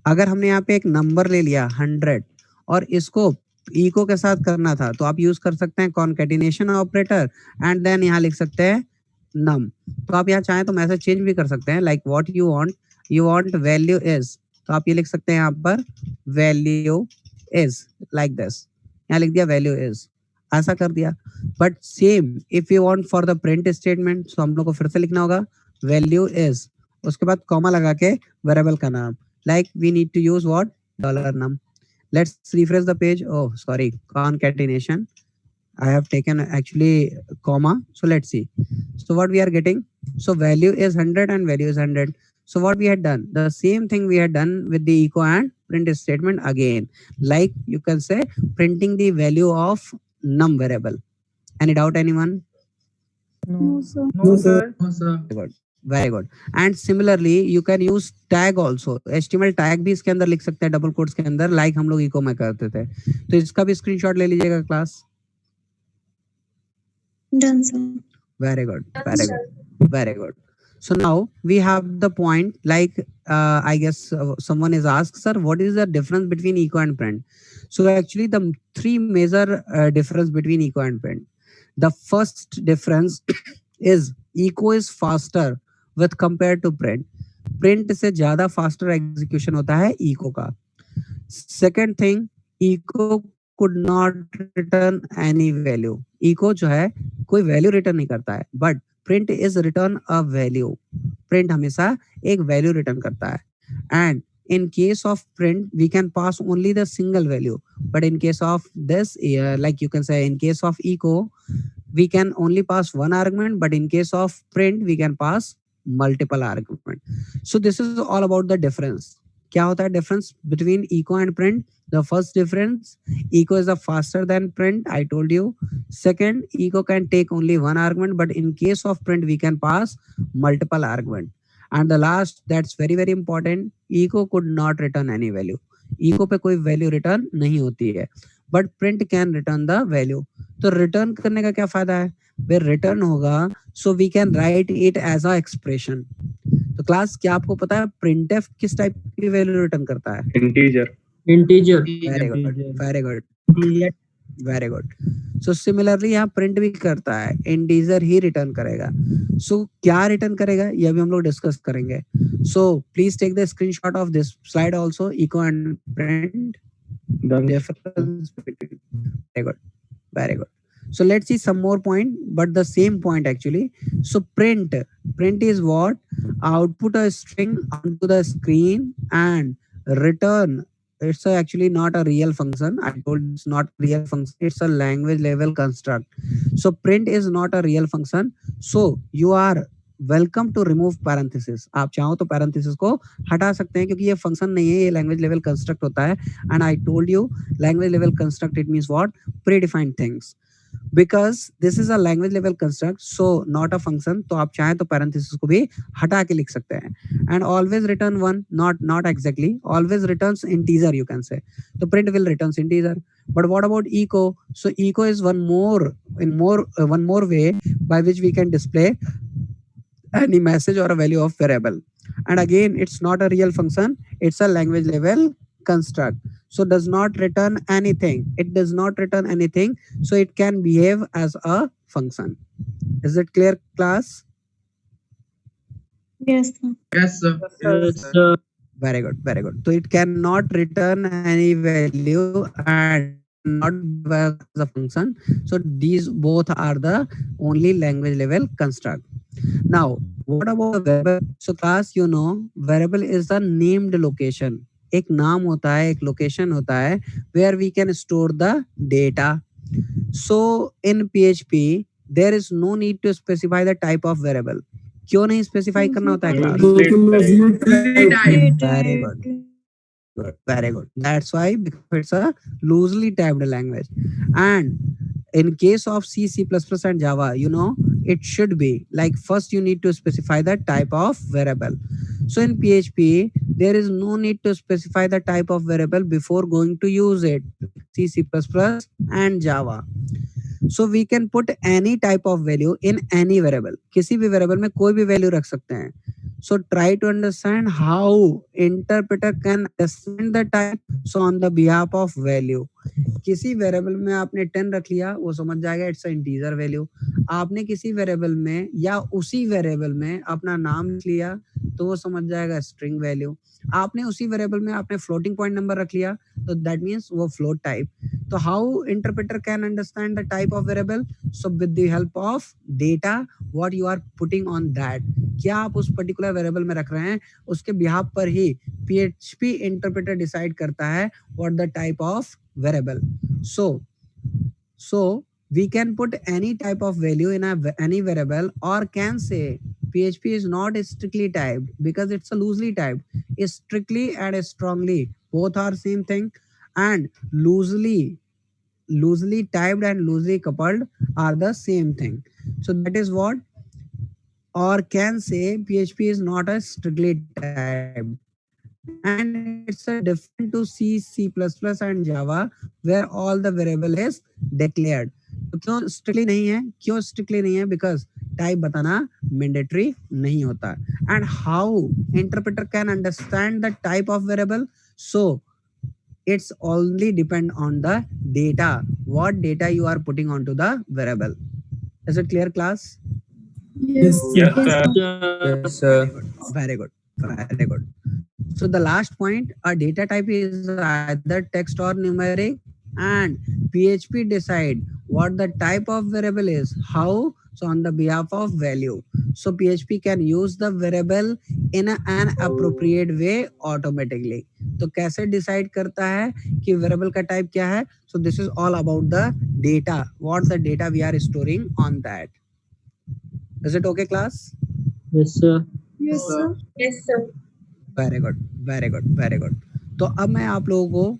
अगर हमने यहाँ पे एक नंबर ले लिया 100 और इसको इको के साथ करना था तो आप यूज कर सकते हैं कॉन्केटिनेशन ऑपरेटर एंड देन यहाँ लिख सकते हैं नम. तो आप यहाँ चाहें तो मैसेज चेंज भी कर सकते हैं. Like what you want value is, तो आप ये लिख सकते हैं यहाँ पर वैल्यू इज लाइक दिस. यहाँ लिख दिया वैल्यू इज, ऐसा कर दिया. But same if you want for the print statement, तो हम लोग को फिर से लिखना होगा वैल्यू इज, उसके बाद कॉमा लगा के वेरिएबल का नाम, like we need to use what, dollar num. Let's refresh the page. Oh, sorry, concatenation. I have taken actually comma. So let's see. So what we are getting? So value is 100 and value is 100. So what we had done? The same thing we had done with the echo and print statement again. Like you can say printing the value of num variable. Any doubt, anyone? No, sir. No, sir. No, sir. Very good. And similarly you can use tag also. HTML tag भी इसके अंदर लिख सकते हैं double quotes के अंदर, like हम लोग इको में करते थे. तो इसका भी स्क्रीनशॉट ले लीजिएगा class. Done sir. Very good, very good, very good. So now we have the point, like I guess someone is asked, sir, what is the difference between echo and print? So actually the three major difference between echo and print. The first difference is echo is faster with compared to print. Print से ज्यादा faster execution होता है echo का. Second thing, echo could not return any value. Echo जो है कोई value return नहीं करता है, but print is return a value. Print हमेशा एक वैल्यू रिटर्न करता है. And in case of print we can pass only the single value, but in case of this like you can say in case of echo we can only pass one argument, but in case of print we can pass multiple argument. So this is all about the difference. क्या होता है difference between echo and print? The first difference, echo is a faster than print, I told you. Second, echo can take only one argument, but in case of print we can pass multiple argument. And the last, that's very very important, echo could not return any value. echo पे कोई value return नहीं होती है, but print can return the value. तो return करने का क्या फायदा है? फिर return होगा, so we can write it as a expression. तो क्लास क्या आपको पता है printf किस टाइप की वैल्यू रिटर्न करता है? Integer. Integer. Very good, very good, very good. So similarly यहाँ प्रिंट भी करता है, इंटीजर ही रिटर्न करेगा. सो क्या रिटर्न करेगा ये भी हम लोग डिस्कस करेंगे. So please take the screenshot of this slide also, echo and print Done. difference between. Very good, very good. So let's see some more point, but the same point actually. So print is what? Output a string onto the screen and return. It's actually not a real function. I told it's not real function. It's a language level construct. So print is not a real function. So you are welcome to remove parenthesis. आप चाहो तो parenthesis को हटा सकते हैं क्योंकि ये function नहीं है, ये language level construct होता है. And I told you language level construct, it means what? Predefined things. Because this is a language level construct, so not a function. तो आप चाहें तो parenthesis को भी हटा के लिख सकते हैं. And always return one, not exactly. Always returns integer, you can say. So print will returns integer. But what about echo? So echo is one more way by which we can display any message or a value of variable. And again, it's not a real function. It's a language level construct. So does not return anything. It does not return anything. So it can behave as a function. Is it clear, class? Yes sir. Yes, sir. Yes, sir. Very good, very good. So it cannot return any value and not as a function. So these both are the only language level construct. Now, what about a variable? So class, you know, variable is the named location. एक नाम होता है, एक location होता है where we can store the data. So in PHP, there is no need to specify the type of variable. क्यों नहीं specify करना होता है class? Very good. Good, very good. That's why, because it's a loosely typed language. And in case of C, C++ and Java, you know, it should be like first you need to specify the type of variable. So in PHP, there is no need to specify the type of variable before going to use it. C, C++ and Java. So we can put any type of value in any variable. किसी भी variable में कोई भी value रख सकते हैं. So try to understand how interpreter can understand the type. So on the behalf of value, किसी variable में आपने 10 रख लिया, वो समझ जाएगा इट्स अ इंटीजर वैल्यू. आपने किसी वेरिएबल में या उसी वेरिएबल में अपना नाम लिख लिया तो वो समझ जाएगा स्ट्रिंग वैल्यू. आपने उसी वेरिएबल में आपने फ्लोटिंग पॉइंट नंबर रख लिया तो दैट मींस वो फ्लोट टाइप. तो how interpreter can understand the type of variable? So with the help of data what you are putting on that. क्या आप उस पर्टिकुलर वेरिएबल में रख रहे हैं, उसके बिहाफ पर ही PHP इंटरप्रेटर डिसाइड करता है what the type of variable. So we can put any type of value in any variable, or can say PHP is not strictly typed because it's a loosely typed. Is strictly and strongly both are same thing, and loosely typed and loosely coupled are the same thing. So that is what, or can say PHP is not a strictly typed, and it's a different to C, C++ and Java where all the variable is declared. तो क्यों strictly नहीं है, क्यों strictly नहीं है? Because type बताना mandatory नहीं होता. And how interpreter can understand the type of variable? So it's only depend on the data, what data you are putting onto the variable. Is it clear, class? Yes. Yes, sir. Yes, sir. Very good, very good. So the last point, a data type is either text or numeric, and PHP decide what the type of variable is. How? So on the behalf of value. So PHP can use the variable in an appropriate way automatically. तो कैसे decide करता है कि variable का type क्या है? So this is all about the data, what the data we are storing on that. Is it okay class? Yes, sir. Yes, sir. Yes, sir. Very good, very good, very good. तो अब मैं आप लोगों को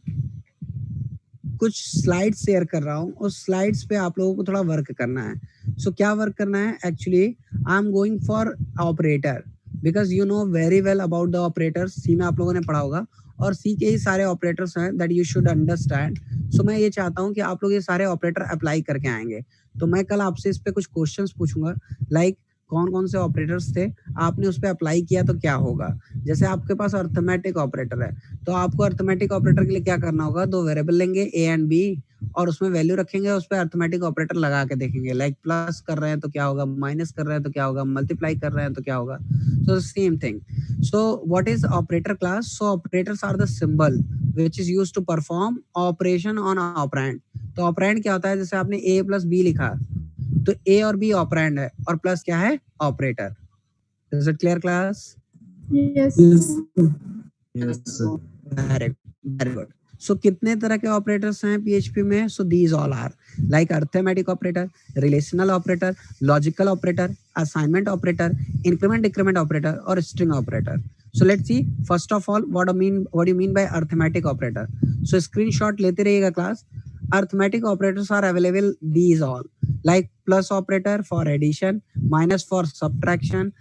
कुछ slides share कर रहा हूँ, उस स्लाइड्स पे आप लोगों को थोड़ा वर्क करना है. सो क्या वर्क करना है? Actually I am going for operator, because you know very well about the operators. C में आप लोगों ने पढ़ा होगा, और सी के ही सारे ऑपरेटर्स हैं दैट यू शुड अंडरस्टैंड. सो मैं ये चाहता हूँ कि आप लोग ये सारे ऑपरेटर अप्लाई करके आएंगे. तो मैं कल आपसे इस पे कुछ क्वेश्चंस पूछूंगा, लाइक कौन कौन से ऑपरेटर्स थे, आपने उस पर अप्लाई किया तो क्या होगा. जैसे आपके पास अर्थमेटिक ऑपरेटर है, तो आपको अर्थमेटिक ऑपरेटर के लिए क्या करना होगा? दो वेरिएबल लेंगे ए एंड बी, और उसमें वैल्यू रखेंगे, उस पर अर्थमेटिक ऑपरेटर लगा के देखेंगे, लाइक प्लस कर रहे हैं तो क्या होगा, माइनस कर रहे हैं तो क्या होगा, मल्टीप्लाई कर रहे हैं तो क्या होगा. So same thing. So what is operator class? So operators are the symbol which is used to perform operation on operand. तो ऑपरेंड क्या होता है? जैसे आपने ए प्लस बी लिखा, तो ए और बी ऑपरेंड है, और प्लस क्या है? Operator. Is it clear class? Yes. Yes, sir. Very good. So कितने तरह के ऑपरेटर्स हैं PHP में? So these all are like arithmetic operator, relational operator, logical operator, assignment operator, increment decrement operator, और string operator. So let's see first of all what do you mean by arithmetic operator. So screenshot लेते रहिएगा class. Arithmetic operators are available these all, like plus operator for addition, minus for subtraction,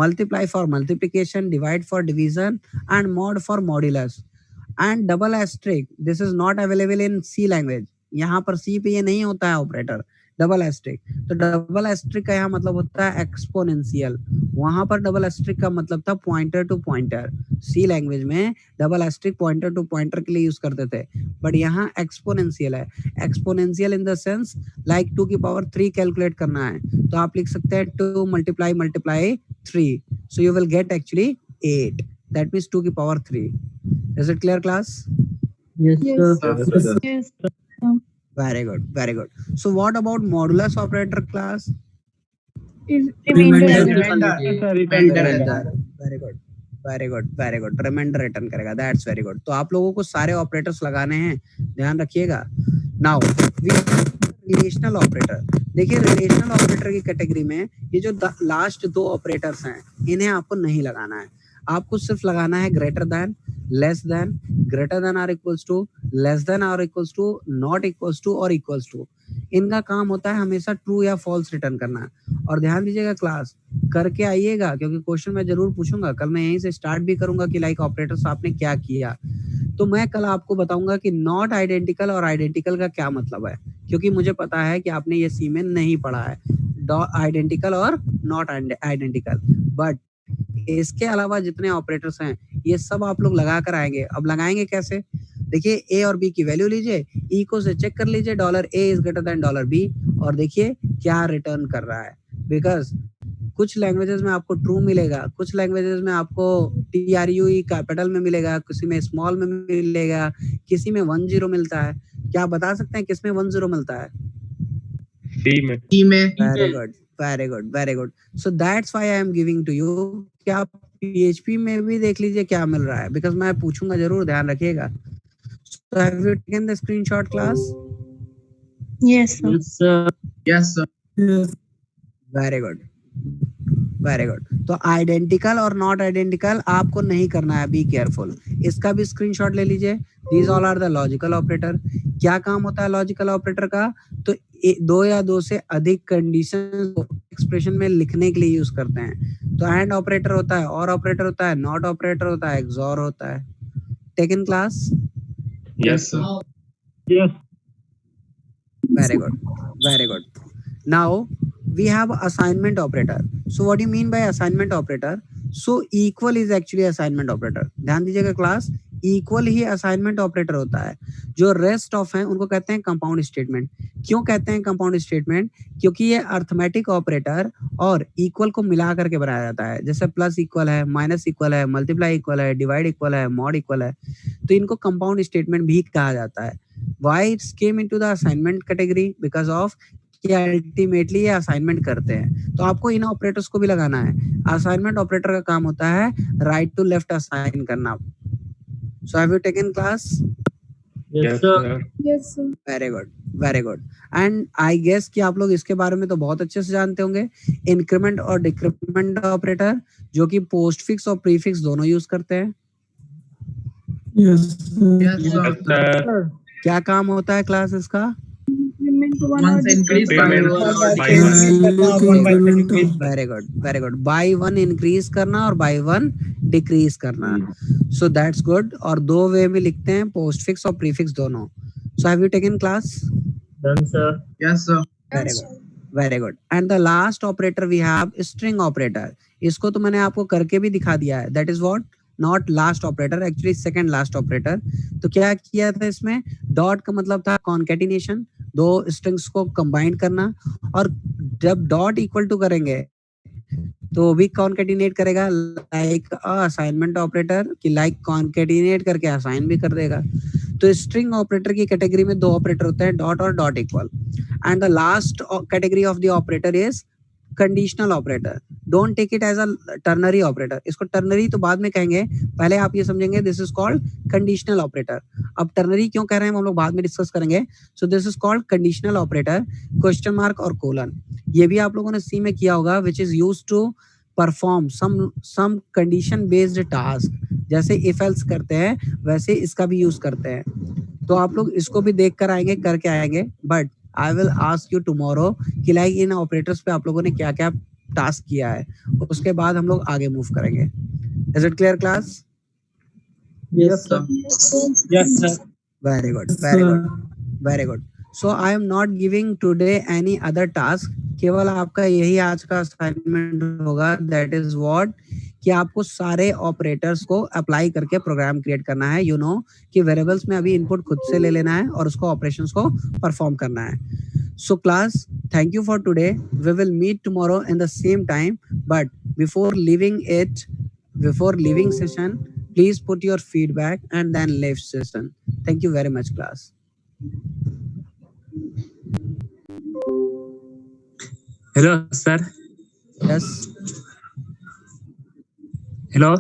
multiply for multiplication, divide for division, and mod for modulus. And double asterisk, this is not available in C language. यहाँ पर C पे ये नहीं होता है operator, double asterisk. तो double asterisk का यहाँ मतलब होता है एक्सपोनेंशियल, वहां पर डबल एस्ट्रिक का मतलब था pointer to pointer. C language में double asterisk pointer to pointer के लिए यूज करते थे, बट यहाँ एक्सपोनेंशियल है. Exponential in the sense like 2 की पावर 3 कैलकुलेट करना है, तो आप लिख सकते हैं 2 multiply 3, so you will get actually 8. That means 2 की power 3. Is it clear class? Yes, Yes. sir. Yes. Very good, very good. So what about modulus operator class? Is Remainder. Very good, very good, very good. Remainder return करेगा. That's very good. तो आप लोगों को सारे operators लगाने हैं, ध्यान रखिएगा. Now relational operator. देखिए रिलेशनल ऑपरेटर की कैटेगरी में ये जो लास्ट दो ऑपरेटर्स हैं, इन्हें आपको नहीं लगाना है. आपको सिर्फ लगाना है greater than, less than, greater than or equals to, less than or equals to, not equals to और इक्वल्स टू. इनका काम होता है हमेशा ट्रू या फॉल्स रिटर्न करना. और ध्यान दीजिएगा क्लास, करके आइएगा, क्योंकि क्वेश्चन मैं जरूर पूछूंगा. कल मैं यहीं से स्टार्ट भी करूंगा कि लाइक ऑपरेटर्स आपने क्या किया. तो मैं कल आपको बताऊंगा कि नॉट आइडेंटिकल और आइडेंटिकल का क्या मतलब है, क्योंकि मुझे पता है कि आपने ये सी में नहीं पढ़ा है आइडेंटिकल और नॉट आइडेंटिकल. बट इसके अलावा जितने ऑपरेटर्स हैं ये सब आप लोग लगा कर आएंगे. अब लगाएंगे कैसे? देखिए ए और बी की वैल्यू लीजिए, ई को से चेक कर लीजिए, $A is greater than $B, और देखिए क्या रिटर्न कर रहा है. बिकॉज कुछ लैंग्वेजेस में आपको ट्रू मिलेगा, कुछ लैंग्वेजेस में आपको TRUE कैपिटल में मिलेगा, किसी में स्मॉल में मिलेगा, किसी में 10 मिलता है. क्या आप बता सकते हैं किसमें 10 मिलता है? C में. Very good, very good, very good. So that's why I am giving to you कि आप PHP में भी देख लीजिए क्या मिल रहा है, बिकॉज मैं पूछूंगा जरूर, ध्यान रखिएगा. So have you taken the screenshot class? Yes, sir. Yes, sir. Yes, sir. Yes. Very good, very good. तो आइडेंटिकल और नॉट आइडेंटिकल आपको नहीं करना है, बी केयरफुल. इसका भी स्क्रीनशॉट ले लीजिए. These all are the logical operator. क्या काम होता है लॉजिकल ऑपरेटर का? तो दो या दो से अधिक कंडीशन को एक्सप्रेशन में लिखने के लिए यूज करते हैं. तो एंड ऑपरेटर होता है, और ऑपरेटर होता है, नॉट ऑपरेटर होता है, एक्सॉर होता है. Taken class? Yes, sir. Yes. Very good, very good. Now we have assignment operator. So what do you mean by assignment operator? So equal is actually assignment operator. ध्यान दीजिएगा class, equal ही assignment operator होता है. जो rest of हैं उनको कहते हैं compound statement. क्यों कहते हैं कंपाउंड स्टेटमेंट? क्योंकि ये अर्थमेटिक ऑपरेटर और इक्वल को मिला करके बनाया जाता है. जैसे प्लस इक्वल है, माइनस इक्वल है, मल्टीप्लाई इक्वल है, डिवाइड इक्वल है, मॉड इक्वल है, तो इनको कंपाउंड स्टेटमेंट भी कहा जाता है. Why it's came into the assignment category? Because of कि अल्टीमेटली ये असाइनमेंट करते हैं. तो आपको इन ऑपरेटर्स को भी लगाना है. असाइनमेंट ऑपरेटर का काम होता है राइट टू लेफ्ट असाइन करना. So have you taken class? Yes, sir. Yes, sir. Very good, very good. And I guess कि आप लोग इसके बारे में तो बहुत अच्छे से जानते होंगे. इंक्रीमेंट और डिक्रीमेंट ऑपरेटर जो कि पोस्ट फिक्स और प्रीफिक्स दोनों यूज करते हैं. Yes, sir. Yes, sir. क्या काम होता है क्लास इसका? Increment one Once or increase Increment by very good, very good. By one increase करना और बाई वन डिक्रीज करना. So that's good. और दो वे में लिखते हैं, पोस्ट फिक्स और प्रीफिक्स दोनों. So have you taken class? Done, sir. Yes, sir. Very good, very good. And the last operator we have string operator. इसको तो मैंने आपको करके भी दिखा दिया है. That is what? Not last operator, actually second last operator. तो क्या किया था इसमें? डॉट का मतलब था कॉन्केटिनेशन, दो स्ट्रिंग्स को कंबाइन करना. और जब डॉट इक्वल टू करेंगे तो भी कॉन्केटिनेट करेगा, लाइक असाइनमेंट ऑपरेटर की लाइक कॉन्केटिनेट करके असाइन भी कर देगा. तो स्ट्रिंग ऑपरेटर की कैटेगरी में दो ऑपरेटर होते हैं, डॉट और dot equal. And the last category of the operator is conditional operator. Don't take it as a ternary operator. इसको टर्नरी तो बाद में कहेंगे, पहले आप ये समझेंगे this is called conditional operator. अब टर्नरी क्यों कह रहे हैं हम लोग बाद में डिस्कस करेंगे. So this is called conditional operator. Question mark और कोलन, ये भी आप लोगों ने सी में किया होगा, which is used to perform some condition based task. जैसे इफ एल्स करते हैं वैसे इसका भी यूज करते हैं. तो आप लोग इसको भी देख कर आएंगे, करके आएंगे. But I will ask you tomorrow कि लाइक इन ऑपरेटर्स पे आप लोगों ने क्या क्या टास्क किया है, उसके बाद हम लोग आगे मूव करेंगे. Is it clear class? Yes, sir. Yes, sir. Very good, very good, very good. So I am not giving today any other task. केवल आपका यही आज का असाइनमेंट होगा. दैट इज व्हाट कि आपको सारे ऑपरेटर्स को अप्लाई करके प्रोग्राम क्रिएट करना है. यू नो कि वेरिएबल्स में अभी इनपुट खुद से ले लेना है और उसको ऑपरेशंस को परफॉर्म करना है. So class, thank you for today. We will meet tomorrow in the same time. But before leaving session, please put your feedback and then leave session. Thank you very much, class. Hello, sir. Yes. Hello.